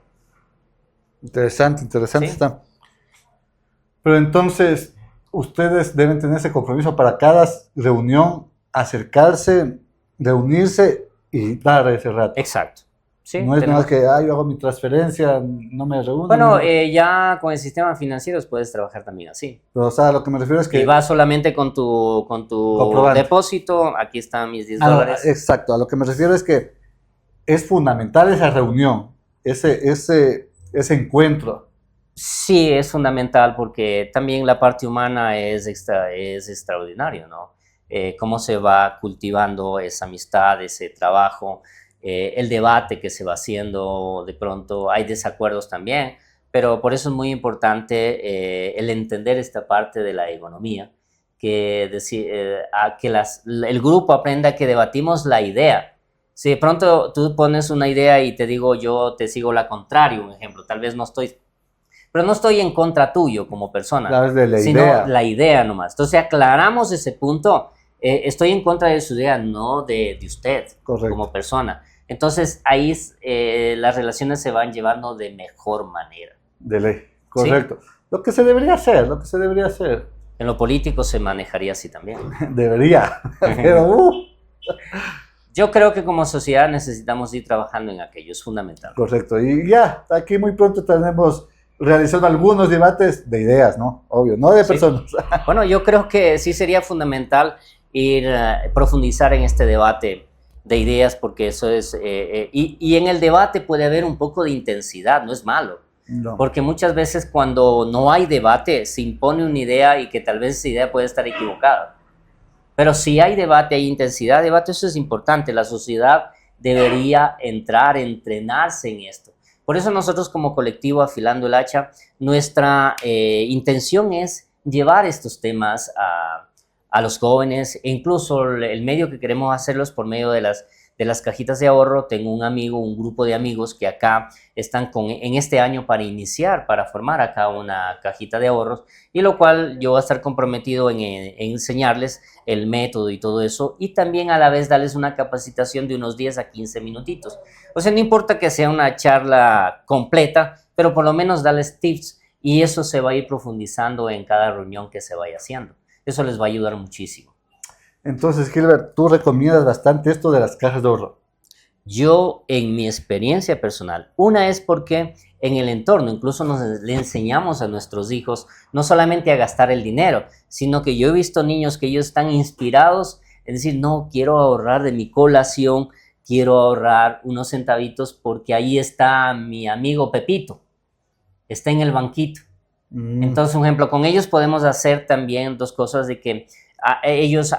Interesante ¿Sí? está. Pero entonces, ustedes deben tener ese compromiso para cada reunión, acercarse, reunirse y dar ese rato. Exacto. Sí, no es nada que, yo hago mi transferencia, no me reúno. Bueno, ya con el sistema financiero puedes trabajar también así. Pero, o sea, lo que me refiero es que... Y vas solamente con tu depósito, aquí están mis $10. Exacto, a lo que me refiero es que es fundamental esa reunión, ese encuentro. Sí, es fundamental porque también la parte humana es extraordinario, ¿no? Cómo se va cultivando esa amistad, ese trabajo, el debate que se va haciendo, de pronto hay desacuerdos también, pero por eso es muy importante el entender esta parte de la economía, que el grupo aprenda que debatimos la idea. Si de pronto tú pones una idea y te digo yo te sigo la contraria, un ejemplo, tal vez no estoy en contra tuyo como persona, Claro, de la sino idea. la idea nomás. Entonces aclaramos ese punto. Estoy en contra de su idea, no de usted. Correcto. Como persona. Entonces ahí las relaciones se van llevando de mejor manera. De ley, correcto. ¿Sí? Lo que se debería hacer. En lo político se manejaría así también. Debería, pero... Yo creo que como sociedad necesitamos ir trabajando en aquello, es fundamental. Correcto, y ya, aquí muy pronto estaremos realizando algunos debates de ideas, ¿no? Obvio, no de personas. Bueno, yo creo que sí sería fundamental ir profundizar en este debate de ideas, porque eso es... y en el debate puede haber un poco de intensidad, no es malo. No. Porque muchas veces cuando no hay debate se impone una idea y que tal vez esa idea puede estar equivocada. Pero si hay debate, hay intensidad, debate, eso es importante. La sociedad debería entrenarse en esto. Por eso nosotros como colectivo Afilando el Hacha, nuestra intención es llevar estos temas a los jóvenes, e incluso el medio que queremos hacerlos por medio de de las cajitas de ahorro, tengo un amigo, un grupo de amigos que acá están en este año para formar acá una cajita de ahorros, y lo cual yo voy a estar comprometido en enseñarles el método y todo eso, y también a la vez darles una capacitación de unos 10 a 15 minutitos. O sea, no importa que sea una charla completa, pero por lo menos darles tips, y eso se va a ir profundizando en cada reunión que se vaya haciendo. Eso les va a ayudar muchísimo. Entonces, Gilbert, tú recomiendas bastante esto de las cajas de ahorro. Yo, en mi experiencia personal, una es porque en el entorno incluso le enseñamos a nuestros hijos no solamente a gastar el dinero, sino que yo he visto niños que ellos están inspirados, es decir, no, quiero ahorrar de mi colación, quiero ahorrar unos centavitos porque ahí está mi amigo Pepito, está en el banquito. Entonces, un ejemplo, con ellos podemos hacer también dos cosas de que ellos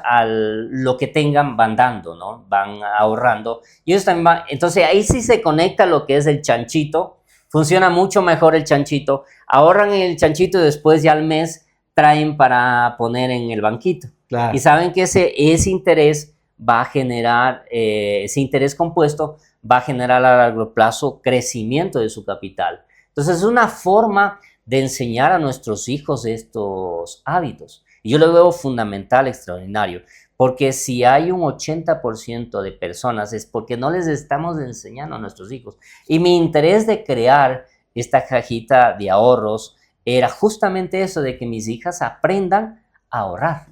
lo que tengan van dando, ¿no? Van ahorrando. Y ellos también van, entonces ahí sí se conecta lo que es el chanchito. Funciona mucho mejor el chanchito. Ahorran en el chanchito y después ya al mes traen para poner en el banquito. Claro. Y saben que ese interés va a generar, ese interés compuesto va a generar a largo plazo crecimiento de su capital. Entonces es una forma de enseñar a nuestros hijos estos hábitos. Y yo lo veo fundamental, extraordinario, porque si hay un 80% de personas es porque no les estamos enseñando a nuestros hijos. Y mi interés de crear esta cajita de ahorros era justamente eso, de que mis hijas aprendan a ahorrar.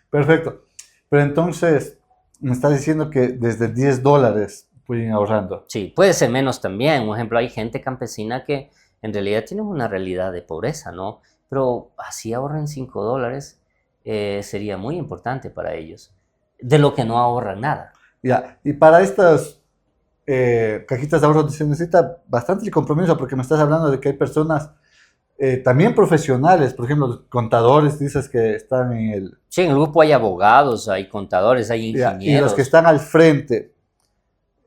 Perfecto. Pero entonces, me estás diciendo que desde $10 pueden ir ahorrando. Sí, puede ser menos también. Por ejemplo, hay gente campesina que en realidad tiene una realidad de pobreza, ¿no? Pero así ahorran $5, sería muy importante para ellos, de lo que no ahorran nada. Ya, y para estas cajitas de ahorro se necesita bastante compromiso, porque me estás hablando de que hay personas también profesionales, por ejemplo, los contadores, dices que están en el... Sí, en el grupo hay abogados, hay contadores, hay Ya, ingenieros. y los que están al frente,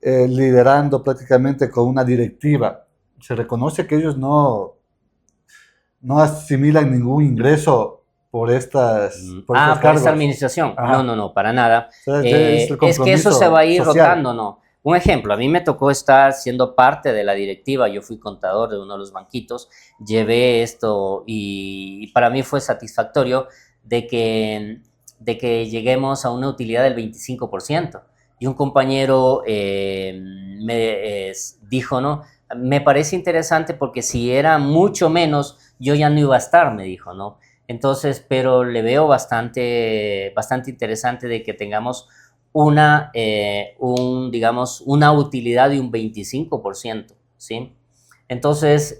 liderando prácticamente con una directiva, se reconoce que ellos no asimilan ningún ingreso por estas por cargos. esta administración. Ajá. No, para nada. O sea, Es que eso se va a ir social. rotando, ¿no? Un ejemplo, a mí me tocó estar siendo parte de la directiva, yo fui contador de uno de los banquitos, llevé esto y para mí fue satisfactorio de que lleguemos a una utilidad del 25%. Y un compañero me dijo, ¿no? Me parece interesante porque si era mucho menos, yo ya no iba a estar, me dijo, ¿no? Entonces, pero le veo bastante interesante de que tengamos digamos, una utilidad de un 25%, ¿sí? Entonces,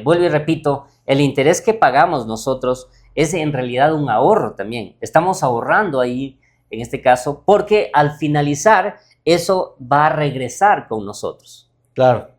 vuelvo y repito, el interés que pagamos nosotros es en realidad un ahorro también. Estamos ahorrando ahí, en este caso, porque al finalizar, eso va a regresar con nosotros. Claro.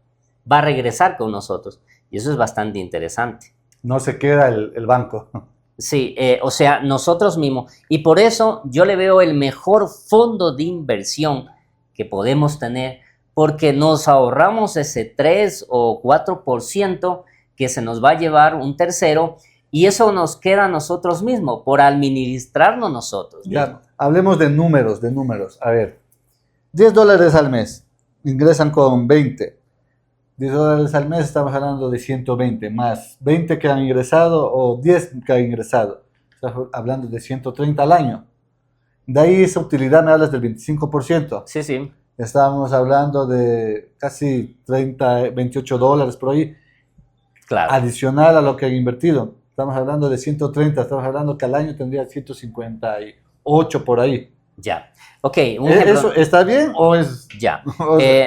Va a regresar con nosotros. Y eso es bastante interesante. No se queda el banco. Sí, o sea, nosotros mismos. Y por eso yo le veo el mejor fondo de inversión que podemos tener, porque nos ahorramos ese 3 o 4% que se nos va a llevar un tercero, y eso nos queda a nosotros mismos, por administrarnos nosotros mismos. Ya, hablemos de números. A ver, $10 al mes, ingresan con 20. $10 al mes, estamos hablando de 120, más 20 que han ingresado o 10 que han ingresado. Estamos hablando de 130 al año. De ahí esa utilidad me hablas del 25%. Sí, sí. Estábamos hablando de casi $28 por ahí. Claro. Adicional a lo que han invertido. Estamos hablando de 130, estamos hablando que al año tendría 158 por ahí. Ya. Ok, un ejemplo. ¿Eso está bien o es...? Ya.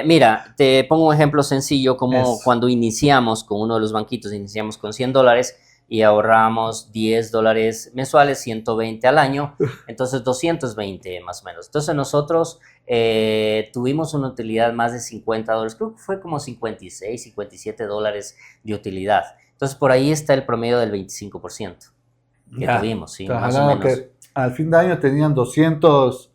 Mira, te pongo un ejemplo sencillo como cuando iniciamos con uno de los banquitos, iniciamos con $100 y ahorramos $10 mensuales, 120 al año, entonces 220 más o menos. Entonces nosotros tuvimos una utilidad más de $50, creo que fue como 56, $57 de utilidad. Entonces por ahí está el promedio del 25% que tuvimos, ¿sí? Más o menos. Que al fin de año tenían 200...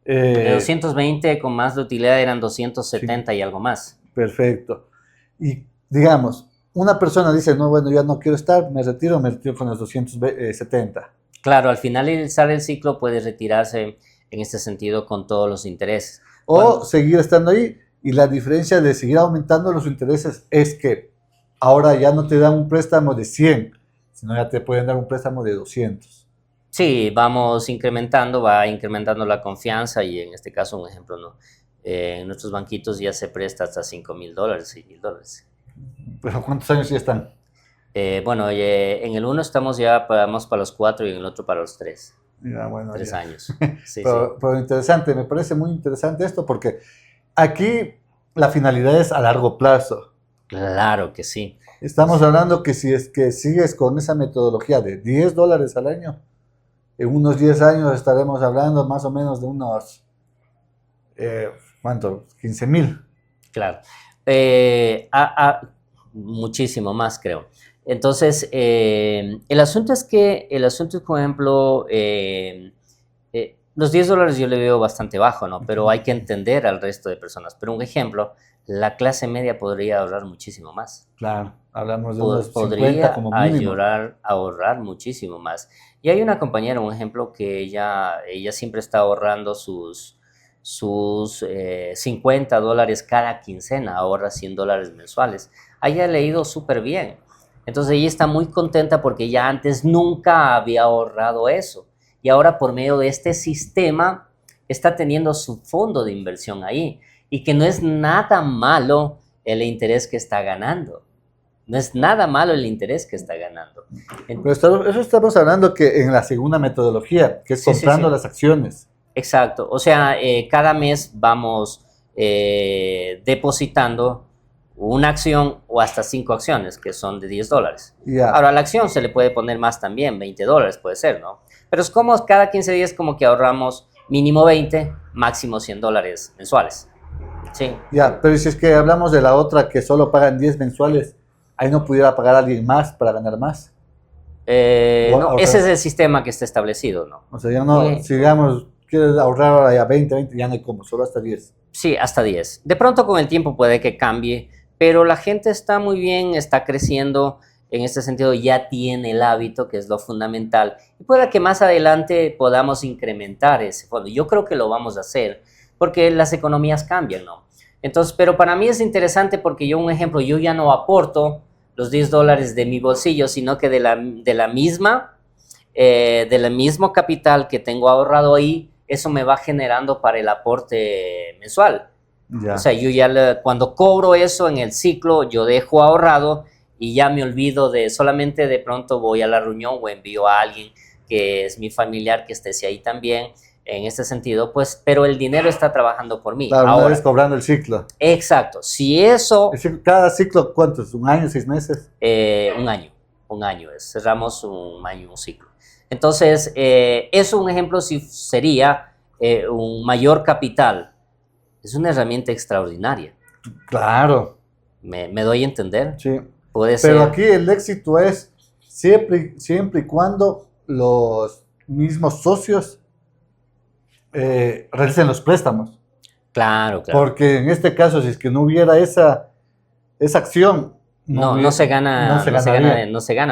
de 220 con más de utilidad eran 270 sí. Y algo más. Perfecto. Y digamos, una persona dice, no, bueno, ya no quiero estar, me retiro con los 270. Claro, al finalizar el ciclo puede retirarse en este sentido con todos los intereses. o Bueno. seguir estando ahí. Y la diferencia de seguir aumentando los intereses es que ahora ya no te dan un préstamo de 100, sino ya te pueden dar un préstamo de 200. Sí, vamos incrementando, va incrementando la confianza y en este caso un ejemplo, ¿no? En nuestros banquitos ya se presta hasta $5,000, $6,000. Pero ¿cuántos años ya están? Bueno, en el uno estamos ya, vamos para los 4 y en el otro para los 3. Ya, bueno, 3 ya. años. Sí, sí. Pero interesante, me parece muy interesante esto porque aquí la finalidad es a largo plazo. Claro que sí. Estamos hablando que si es que sigues con esa metodología de $10 al año, en unos 10 años estaremos hablando más o menos de unos, ¿cuánto? 15,000. Claro. Muchísimo más, creo. Entonces, el asunto es, por ejemplo, los $10 yo le veo bastante bajo, ¿no? Pero hay que entender al resto de personas. Pero un ejemplo, la clase media podría ahorrar muchísimo más. Claro, hablamos de unos 50 Podría como mínimo. ahorrar muchísimo más. Y hay una compañera, un ejemplo, que ella siempre está ahorrando sus $50 cada quincena, ahorra $100 mensuales. A ella le ha ido súper bien. Entonces ella está muy contenta porque ya antes nunca había ahorrado eso. Y ahora por medio de este sistema está teniendo su fondo de inversión ahí. Y que no es nada malo el interés que está ganando. No es nada malo el interés que está ganando. Pero eso estamos hablando que en la segunda metodología, que es Sí, comprando sí. las acciones. Exacto. O sea, cada mes vamos depositando una acción o hasta 5 acciones, que son de $10. Ya. Ahora, a la acción se le puede poner más también, $20 puede ser, ¿no? Pero es como cada 15 días como que ahorramos mínimo 20, máximo $100 mensuales. Sí. Ya, pero si es que hablamos de la otra que solo pagan 10 mensuales, ahí no pudiera pagar a alguien más para ganar más. No, ese es el sistema que está establecido, ¿no? O sea, ya no, si digamos, quieres ahorrar ahora ya 20, ya no hay como, solo hasta 10. Sí, hasta 10. De pronto con el tiempo puede que cambie, pero la gente está muy bien, está creciendo, en este sentido ya tiene el hábito, que es lo fundamental, y puede que más adelante podamos incrementar ese fondo. Yo creo que lo vamos a hacer, porque las economías cambian, ¿no? Entonces, pero para mí es interesante porque yo, un ejemplo, yo ya no aporto los $10 de mi bolsillo, sino que del mismo capital que tengo ahorrado ahí, eso me va generando para el aporte mensual. Ya. O sea, yo ya cuando cobro eso en el ciclo, yo dejo ahorrado y ya me olvido solamente de pronto voy a la reunión o envío a alguien que es mi familiar que esté ahí también, en este sentido, pues, pero el dinero está trabajando por mí. Claro, ahora, una vez cobrando el ciclo. Exacto. Si eso... Cada ciclo, ¿cuánto es? ¿Un año, 6 meses? Un año es. Cerramos un año, un ciclo. Entonces, eso un ejemplo sería un mayor capital. Es una herramienta extraordinaria. Claro. ¿Me doy a entender? Sí. Puede ser. Pero aquí el éxito es siempre y cuando los mismos socios realicen los préstamos. Claro, claro. Porque en este caso, si es que no hubiera esa acción, no se gana,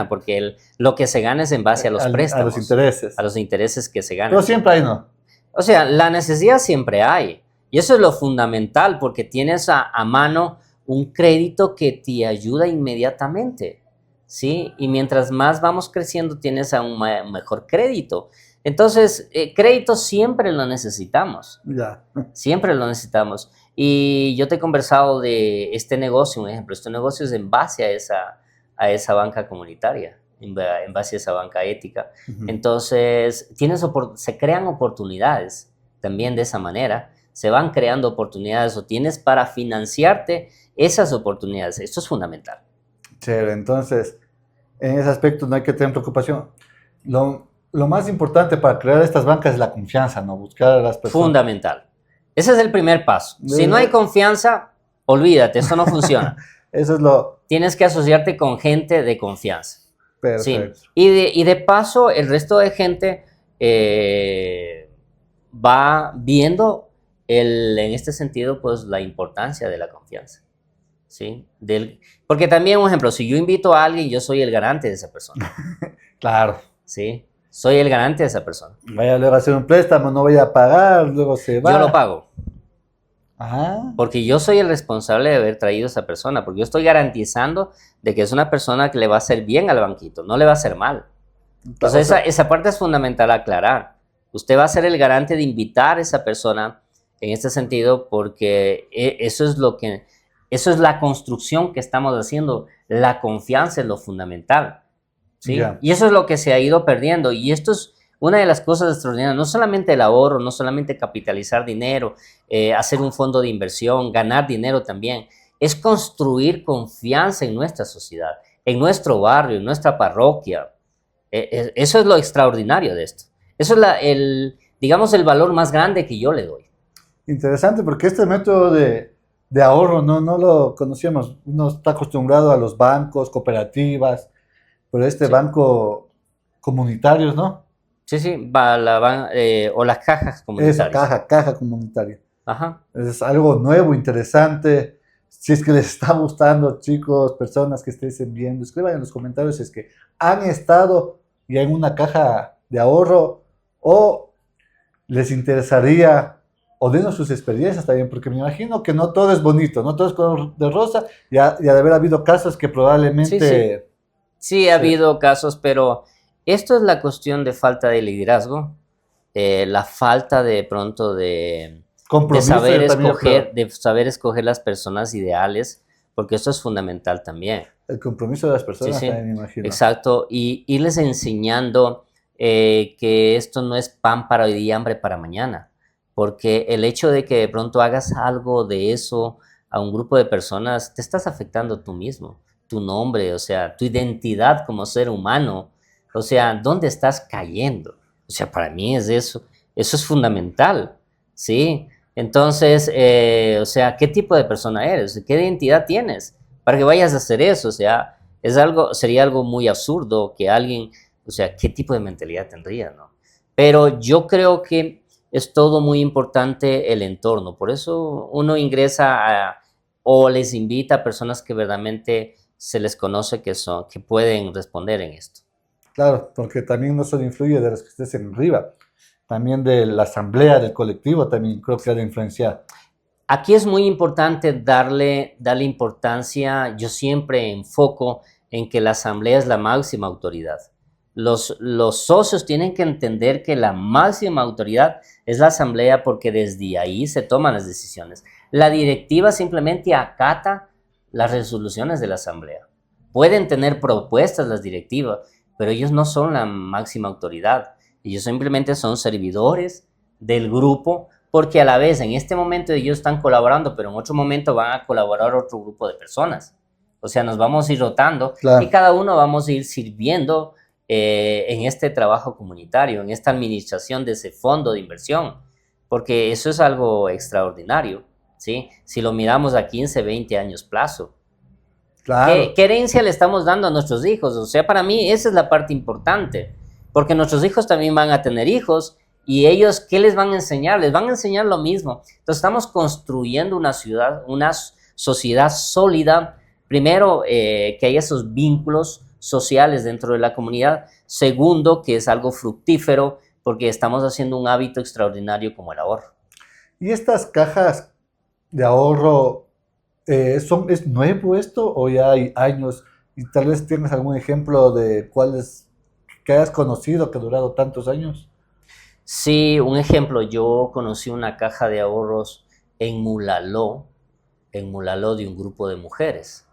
porque lo que se gana es en base a los préstamos. A los intereses. A los intereses que se ganan. Pero siempre hay, ¿no? O sea, la necesidad siempre hay. Y eso es lo fundamental, porque tienes a mano un crédito que te ayuda inmediatamente, ¿sí? Y mientras más vamos creciendo, tienes a un mejor crédito. Entonces, crédito siempre lo necesitamos. Ya. Siempre lo necesitamos. Y yo te he conversado de este negocio, un ejemplo. Este negocio es en base a esa banca comunitaria, en base a esa banca ética. Entonces, se crean oportunidades también de esa manera. Se van creando oportunidades o tienes para financiarte esas oportunidades. Esto es fundamental. Chévere, entonces, en ese aspecto no hay que tener preocupación. Lo más importante para crear estas bancas es la confianza, ¿no? Buscar a las personas. Fundamental. Ese es el primer paso. Si no hay confianza, olvídate, eso no funciona. Eso es lo... Tienes que asociarte con gente de confianza. Perfecto. Sí. Y de paso, el resto de gente va viendo en este sentido, pues, la importancia de la confianza. ¿Sí? Porque también, un ejemplo, si yo invito a alguien, yo soy el garante de esa persona. Claro. ¿Sí? Soy el garante de esa persona. Vaya luego a hacer un préstamo, no vaya a pagar, luego se va. Yo lo pago. Ah, porque yo soy el responsable de haber traído a esa persona, porque yo estoy garantizando de que es una persona que le va a hacer bien al banquito, no le va a hacer mal. o Entonces sea, esa parte es fundamental aclarar. Usted va a ser el garante de invitar a esa persona en este sentido porque eso es la construcción que estamos haciendo. La confianza es lo fundamental, ¿sí? ya. Y eso es lo que se ha ido perdiendo. Y esto es una de las cosas extraordinarias. No solamente el ahorro, no solamente capitalizar dinero, hacer un fondo de inversión, ganar dinero también. Es construir confianza en nuestra sociedad, en nuestro barrio, en nuestra parroquia. Eso es lo extraordinario de esto. Eso es digamos, el valor más grande que yo le doy. Interesante, porque este método de ahorro no lo conocíamos. Uno está acostumbrado a los bancos, cooperativas, pero este Sí, banco comunitarios, ¿no? sí, sí, o las cajas Esa comunitarias. caja comunitaria. Ajá. Es algo nuevo, interesante. Si es que les está gustando, chicos, personas que estén viendo, escriban en los comentarios si es que han estado ya en una caja de ahorro o les interesaría o denos sus experiencias también, porque me imagino que no todo es bonito, no todo es color de rosa, ya de haber habido casos que Sí, sí. probablemente Sí, ha se habido casos, pero esto es la cuestión de falta de liderazgo, la falta de pronto compromiso, yo también yo creo, de saber escoger las personas ideales, porque esto es fundamental también. el compromiso de las Sí, personas sí, también me imagino. exacto. Y irles enseñando que esto no es pan para hoy día, hambre para mañana. Porque el hecho de que de pronto hagas algo de eso a un grupo de personas, te estás afectando tú mismo, tu nombre, o sea, tu identidad como ser humano. O sea, ¿dónde estás cayendo? O sea, para mí es eso. Eso es fundamental, ¿sí? Entonces, o sea, ¿qué tipo de persona eres? ¿Qué identidad tienes? Para que vayas a hacer eso, o sea, sería algo muy absurdo que alguien, o sea, ¿qué tipo de mentalidad tendría, no? Pero yo creo que es todo muy importante el entorno, por eso uno o les invita a personas que verdaderamente se les conoce que pueden responder en esto. Claro, porque también no solo influye de los que estés en arriba, también de la asamblea, del colectivo, también creo que ha de influenciar. Aquí es muy importante darle importancia, yo siempre enfoco en que la asamblea es la máxima autoridad. Los socios tienen que entender que la máxima autoridad es la asamblea porque desde ahí se toman las decisiones. La directiva simplemente acata las resoluciones de la asamblea. Pueden tener propuestas las directivas, pero ellos no son la máxima autoridad. Ellos simplemente son servidores del grupo porque a la vez en este momento ellos están colaborando, pero en otro momento van a colaborar otro grupo de personas. O sea, nos vamos a ir rotando y Claro. cada uno vamos a ir sirviendo en este trabajo comunitario, en esta administración de ese fondo de inversión, porque eso es algo extraordinario, ¿sí? Si lo miramos a 15, 20 años plazo. Claro, ¿Qué herencia le estamos dando a nuestros hijos? O sea, para mí esa es la parte importante, porque nuestros hijos también van a tener hijos y ellos, ¿qué les van a enseñar? Les van a enseñar lo mismo. Entonces estamos construyendo una ciudad, una sociedad sólida. Primero, que haya esos vínculos sociales dentro de la comunidad. Segundo, que es algo fructífero, porque estamos haciendo un hábito extraordinario como el ahorro. y estas cajas de ahorro, ¿es nuevo esto o ya hay años? Y tal vez tienes algún ejemplo de cuáles que hayas conocido que ha durado tantos años. Sí, un ejemplo, yo conocí una caja de ahorros en Mulaló, de un grupo de mujeres.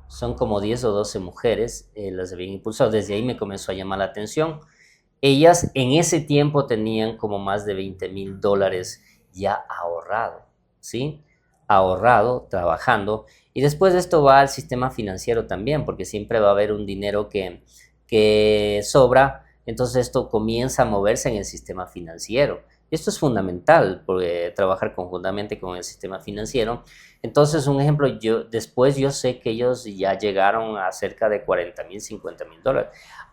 Son como 10 o 12 mujeres, las habían impulsado. Desde ahí me comenzó a llamar la atención. Ellas en ese tiempo tenían como más de $20,000 ya ahorrado, ¿sí? Ahorrado, trabajando. Y después de esto va al sistema financiero también, porque siempre va a haber un dinero que sobra. Entonces esto comienza a moverse en el sistema financiero. Esto es fundamental, porque trabajar conjuntamente con el sistema financiero. Entonces, un ejemplo, después yo sé que ellos ya llegaron a cerca de $40,000, $50,000.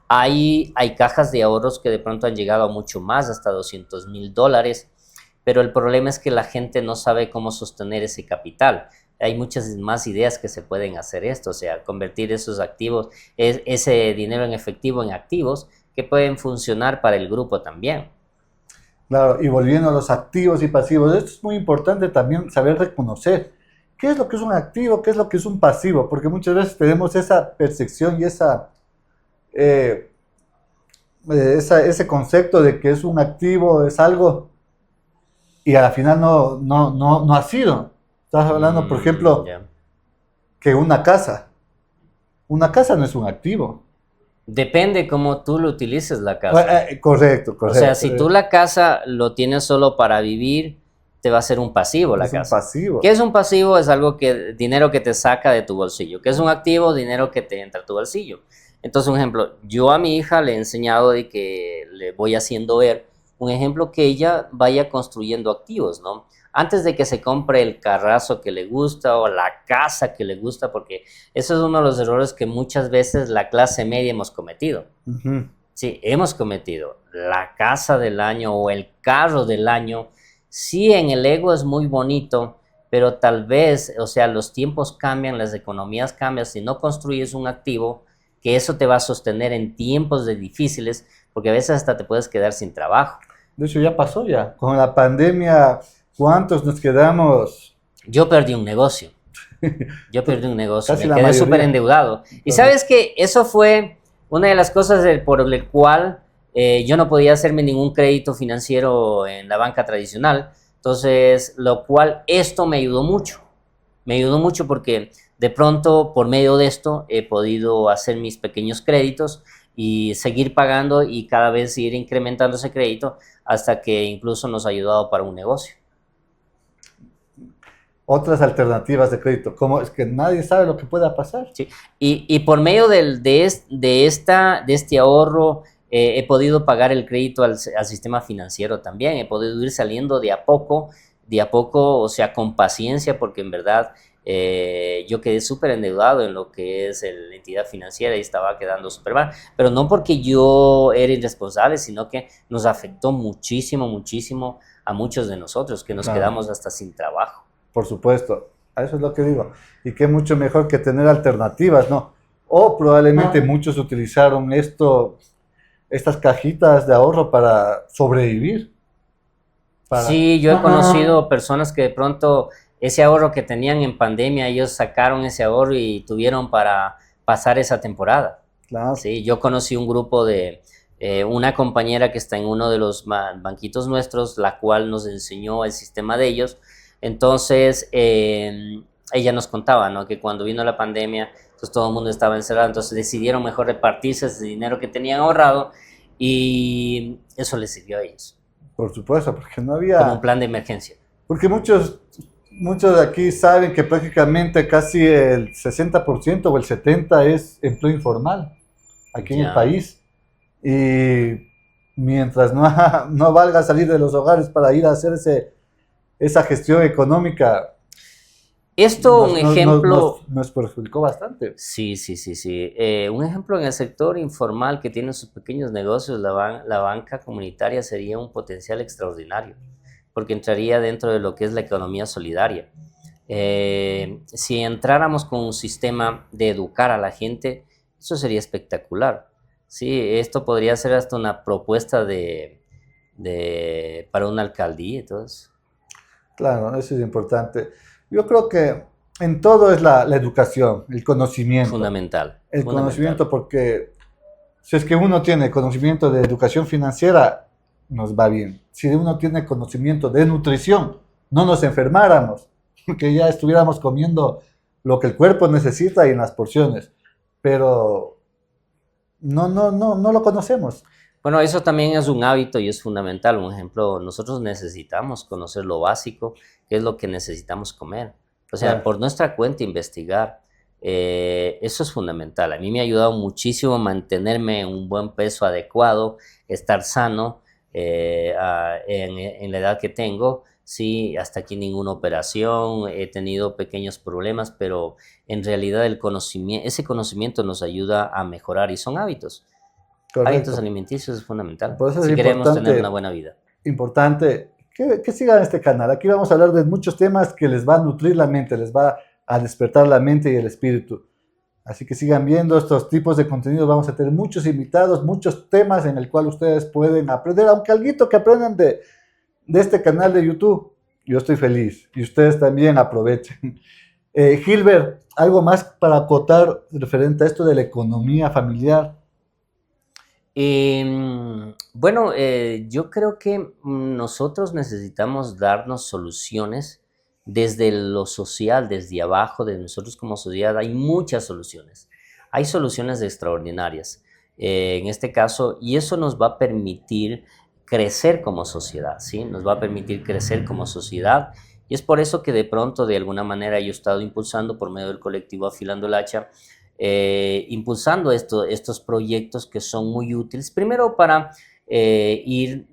Hay cajas de ahorros que de pronto han llegado a mucho más, hasta $200,000, pero el problema es que la gente no sabe cómo sostener ese capital. Hay muchas más ideas que se pueden hacer esto, o sea, convertir esos activos, ese dinero en efectivo en activos que pueden funcionar para el grupo también. Claro, y volviendo a los activos y pasivos, esto es muy importante también saber reconocer qué es lo que es un activo, qué es lo que es un pasivo, porque muchas veces tenemos esa percepción y eh, ese concepto de que es un activo, es algo, y al final no ha sido. Estás hablando, por ejemplo, Ya. que una casa no es un activo. Depende cómo tú lo utilices la casa. Correcto, O sea, correcto. si tú la casa lo tienes solo para vivir, te va a ser un pasivo la Es un casa. ¿Qué pasivo. es un pasivo? Es algo dinero que te saca de tu bolsillo. ¿Qué es un activo? Dinero que te entra a tu bolsillo. Entonces, un ejemplo, yo a mi hija le he enseñado de que le voy haciendo ver un ejemplo que ella vaya construyendo activos, ¿no? Antes de que se compre el carrazo que le gusta o la casa que le gusta, porque eso es uno de los errores que muchas veces la clase media hemos cometido. Ujú. Sí, hemos cometido la casa del año o el carro del año. Sí, en el ego es muy bonito, pero tal vez, o sea, los tiempos cambian, las economías cambian. Si no construyes un activo, que eso te va a sostener en tiempos de difíciles, porque a veces hasta te puedes quedar sin trabajo. De hecho, ya pasó ya. Con la pandemia, ¿cuántos nos quedamos? Yo perdí un negocio. Yo perdí un negocio, Casi me la quedé súper mayoría. endeudado. Y Correcto. sabes que eso fue una de las cosas por el cual yo no podía hacerme ningún crédito financiero en la banca tradicional. Entonces, lo cual esto me ayudó mucho. Me ayudó mucho porque de pronto, por medio de esto, he podido hacer mis pequeños créditos y seguir pagando y cada vez ir incrementando ese crédito hasta que incluso nos ha ayudado para un negocio. Otras alternativas de crédito, como es que nadie sabe lo que pueda pasar. Sí. Y por medio de este ahorro he podido pagar el crédito al sistema financiero también, he podido ir saliendo de a poco, o sea, con paciencia, porque en verdad yo quedé súper endeudado en lo que es la entidad financiera y estaba quedando súper mal, pero no porque yo era irresponsable, sino que nos afectó muchísimo, muchísimo a muchos de nosotros, que nos Claro, quedamos hasta sin trabajo. por supuesto. A eso es lo que digo. Y que mucho mejor que tener alternativas, ¿no? O probablemente muchos utilizaron estas cajitas de ahorro para sobrevivir. Para, Sí, yo he conocido personas que de pronto ese ahorro que tenían en pandemia, ellos sacaron ese ahorro y tuvieron para pasar esa temporada. claro, Sí, yo conocí un grupo de una compañera que está en uno de los banquitos nuestros, la cual nos enseñó el sistema de ellos. Entonces, ella nos contaba, ¿no? Que cuando vino la pandemia, pues todo el mundo estaba encerrado, entonces decidieron mejor repartirse ese dinero que tenían ahorrado y eso les sirvió a ellos por supuesto, porque no como un había, plan de emergencia. porque muchos de aquí saben que prácticamente casi el 60% o el 70% es empleo informal aquí en el Ya. país. Y mientras no valga salir de los hogares para ir a hacer esa gestión económica, Esto, un ejemplo, nos perjudicó bastante. sí, sí, sí, sí. Un ejemplo en el sector informal que tiene sus pequeños negocios, la banca comunitaria sería un potencial extraordinario, porque entraría dentro de lo que es la economía solidaria. Si entráramos con un sistema de educar a la gente, eso sería espectacular. Sí, esto podría ser hasta una propuesta para una alcaldía y todo eso. Claro, eso es importante. Yo creo que en todo es la educación, el conocimiento. Fundamental, El fundamental. conocimiento porque si es que uno tiene conocimiento de educación financiera, nos va bien. Si uno tiene conocimiento de nutrición, no nos enfermáramos, que ya estuviéramos comiendo lo que el cuerpo necesita y en las porciones. Pero no lo conocemos. Bueno, eso también es un hábito y es fundamental. Un ejemplo, nosotros necesitamos conocer lo básico, qué es lo que necesitamos comer. O sea, Claro. por nuestra cuenta investigar. Eso es fundamental. A mí me ha ayudado muchísimo mantenerme en un buen peso adecuado, estar sano en la edad que tengo. Sí, hasta aquí ninguna operación, he tenido pequeños problemas, pero en realidad ese conocimiento nos ayuda a mejorar y son hábitos. Hábitos Correcto. alimenticios es fundamental Por eso es si queremos tener una importante, buena vida. importante que sigan este canal. Aquí vamos a hablar de muchos temas que les va a nutrir la mente, les va a despertar la mente y el espíritu. Así que sigan viendo estos tipos de contenidos. Vamos a tener muchos invitados, muchos temas en el cual ustedes pueden aprender, aunque algo que aprendan de este canal de YouTube. Yo estoy feliz y ustedes también aprovechen. Gilbert, ¿algo más para acotar referente a esto de la economía familiar? Bueno, yo creo que nosotros necesitamos darnos soluciones desde lo social, desde abajo, de nosotros como sociedad. Hay muchas soluciones. Hay soluciones extraordinarias en este caso, y eso nos va a permitir crecer como sociedad, ¿sí? Nos va a permitir crecer como sociedad. Y es por eso que de pronto, de alguna manera, yo he estado impulsando por medio del colectivo Afilando el Hacha, impulsando estos proyectos que son muy útiles, primero para ir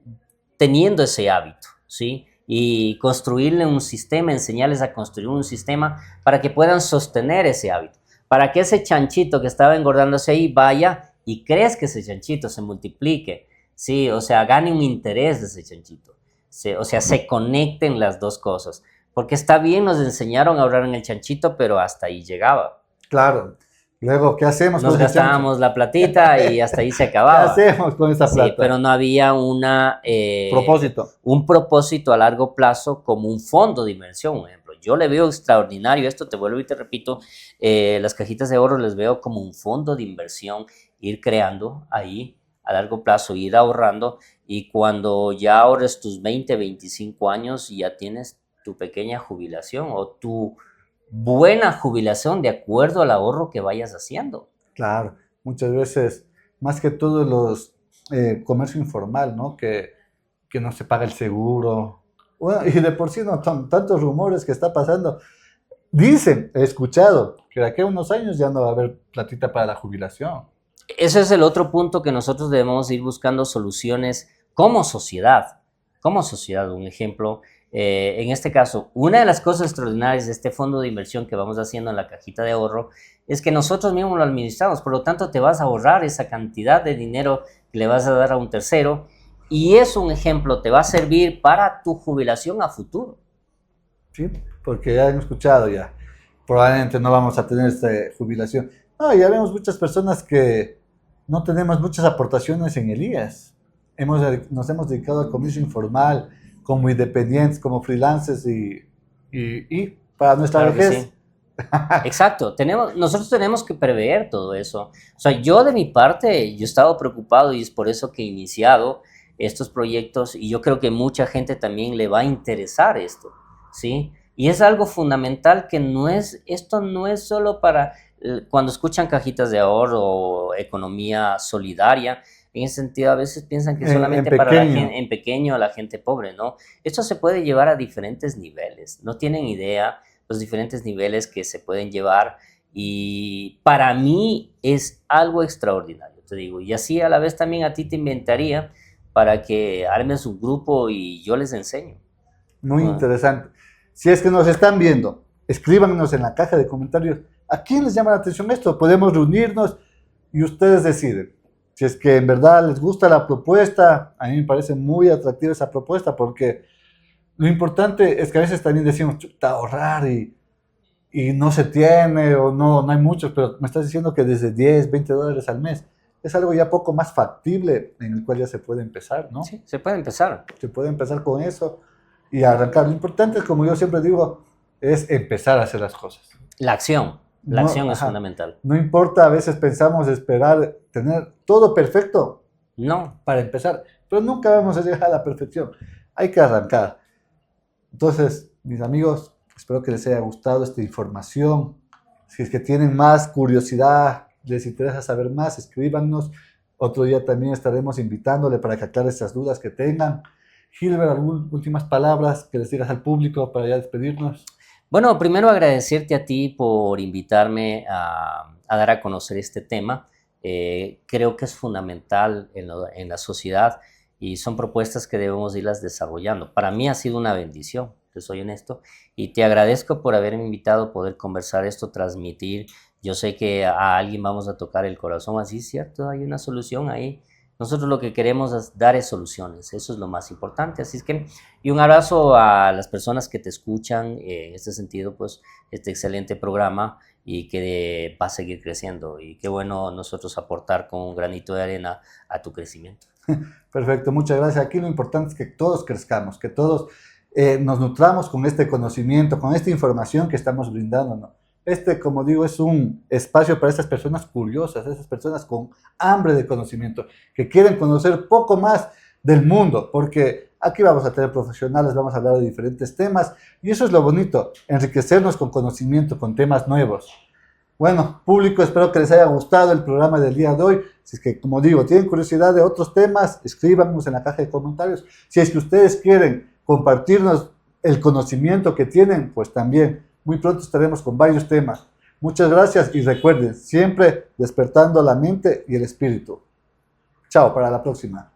teniendo ese hábito, ¿sí? Y construirle un sistema, enseñarles a construir un sistema para que puedan sostener ese hábito, para que ese chanchito que estaba engordándose ahí vaya y crezca ese chanchito, se multiplique, ¿sí? O sea, gane un interés de ese chanchito, o sea, se conecten las dos cosas, porque está bien, nos enseñaron a ahorrar en el chanchito, pero hasta ahí llegaba. Claro. Luego, ¿qué hacemos Nos con ese chancho? gastábamos la platita y hasta ahí se ¿Qué acababa. hacemos con esa plata? Sí, pero no había Propósito. un propósito a largo plazo como un fondo de inversión, por ejemplo. Yo le veo extraordinario esto, te vuelvo y te repito, las cajitas de ahorro les veo como un fondo de inversión, ir creando ahí a largo plazo, ir ahorrando, y cuando ya ahorres tus 20, 25 años, ya tienes tu pequeña jubilación o tu buena jubilación de acuerdo al ahorro que vayas haciendo. Claro, muchas veces, más que todo los comercio informal, ¿no? Que no se paga el seguro. Bueno, y de por sí no son tantos rumores que está pasando. Dicen, he escuchado, que de aquí a unos años ya no va a haber platita para la jubilación. Ese es el otro punto que nosotros debemos ir buscando soluciones como sociedad. Como sociedad, un ejemplo, en este caso, una de las cosas extraordinarias de este fondo de inversión que vamos haciendo en la cajita de ahorro es que nosotros mismos lo administramos, por lo tanto te vas a ahorrar esa cantidad de dinero que le vas a dar a un tercero, y es un ejemplo, te va a servir para tu jubilación a futuro. ¿Sí? Porque ya han escuchado ya. Probablemente no vamos a tener esta jubilación. No, ya vemos muchas personas que no tenemos muchas aportaciones en el IAS. Nos hemos dedicado al comercio informal, como independientes, como freelancers y para nuestra Claro que vejez. sí. Exacto, nosotros tenemos que prever todo eso. O sea, yo de mi parte, yo he estado preocupado y es por eso que he iniciado estos proyectos, y yo creo que mucha gente también le va a interesar esto, ¿sí? Y es algo fundamental que esto no es solo para cuando escuchan cajitas de ahorro o economía solidaria. En ese sentido, a veces piensan que En solamente para la pequeño. gente, en pequeño, a la gente pobre, ¿no? Esto se puede llevar a diferentes niveles. No tienen idea los diferentes niveles que se pueden llevar, y para mí es algo extraordinario, te digo, y así a la vez también a ti te inventaría para que armes un grupo y yo les enseño. Muy Ah, interesante. Si es que nos están viendo, escríbanos en la caja de comentarios. ¿A quién les llama la atención esto? Podemos reunirnos y ustedes deciden. Si es que en verdad les gusta la propuesta, a mí me parece muy atractiva esa propuesta, porque lo importante es que a veces también decimos, chuta, ahorrar y no se tiene o no hay muchos, pero me estás diciendo que desde 10, 20 dólares al mes es algo ya poco más factible en el cual ya se puede empezar, ¿no? sí, se puede empezar. Se puede empezar con eso y arrancar. Lo importante es, como yo siempre digo, es empezar a hacer las cosas. La acción No, es ajá, fundamental. no importa, a veces pensamos esperar tener todo perfecto No, para empezar, pero nunca vamos a llegar a la perfección. Hay que arrancar. Entonces, mis amigos, espero que les haya gustado esta información. Si es que tienen más curiosidad, les interesa saber más, escríbanos. Otro día también estaremos invitándole para que aclare esas dudas que tengan. Gilbert, ¿algunas últimas palabras que les digas al público para ya despedirnos? bueno, primero agradecerte a ti por invitarme a dar a conocer este tema. Creo que es fundamental en la sociedad, y son propuestas que debemos irlas desarrollando. Para mí ha sido una bendición, te soy honesto, y te agradezco por haberme invitado a poder conversar esto, transmitir. Yo sé que a alguien vamos a tocar el corazón, así es cierto, hay una solución ahí. Nosotros lo que queremos es dar soluciones, eso es lo más importante. Así es que, y un abrazo a las personas que te escuchan en este sentido, pues, este excelente programa y que va a seguir creciendo. Y qué bueno nosotros aportar con un granito de arena a tu crecimiento. Perfecto, muchas gracias. Aquí lo importante es que todos crezcamos, que todos nos nutramos con este conocimiento, con esta información que estamos brindando, ¿no? Este, como digo, es un espacio para esas personas curiosas, esas personas con hambre de conocimiento, que quieren conocer poco más del mundo, porque aquí vamos a tener profesionales, vamos a hablar de diferentes temas, y eso es lo bonito, enriquecernos con conocimiento, con temas nuevos. Bueno, público, espero que les haya gustado el programa del día de hoy. Si es que, como digo, tienen curiosidad de otros temas, escríbanos en la caja de comentarios. Si es que ustedes quieren compartirnos el conocimiento que tienen, pues también muy pronto estaremos con varios temas. Muchas gracias y recuerden, siempre despertando la mente y el espíritu. Chao, para la próxima.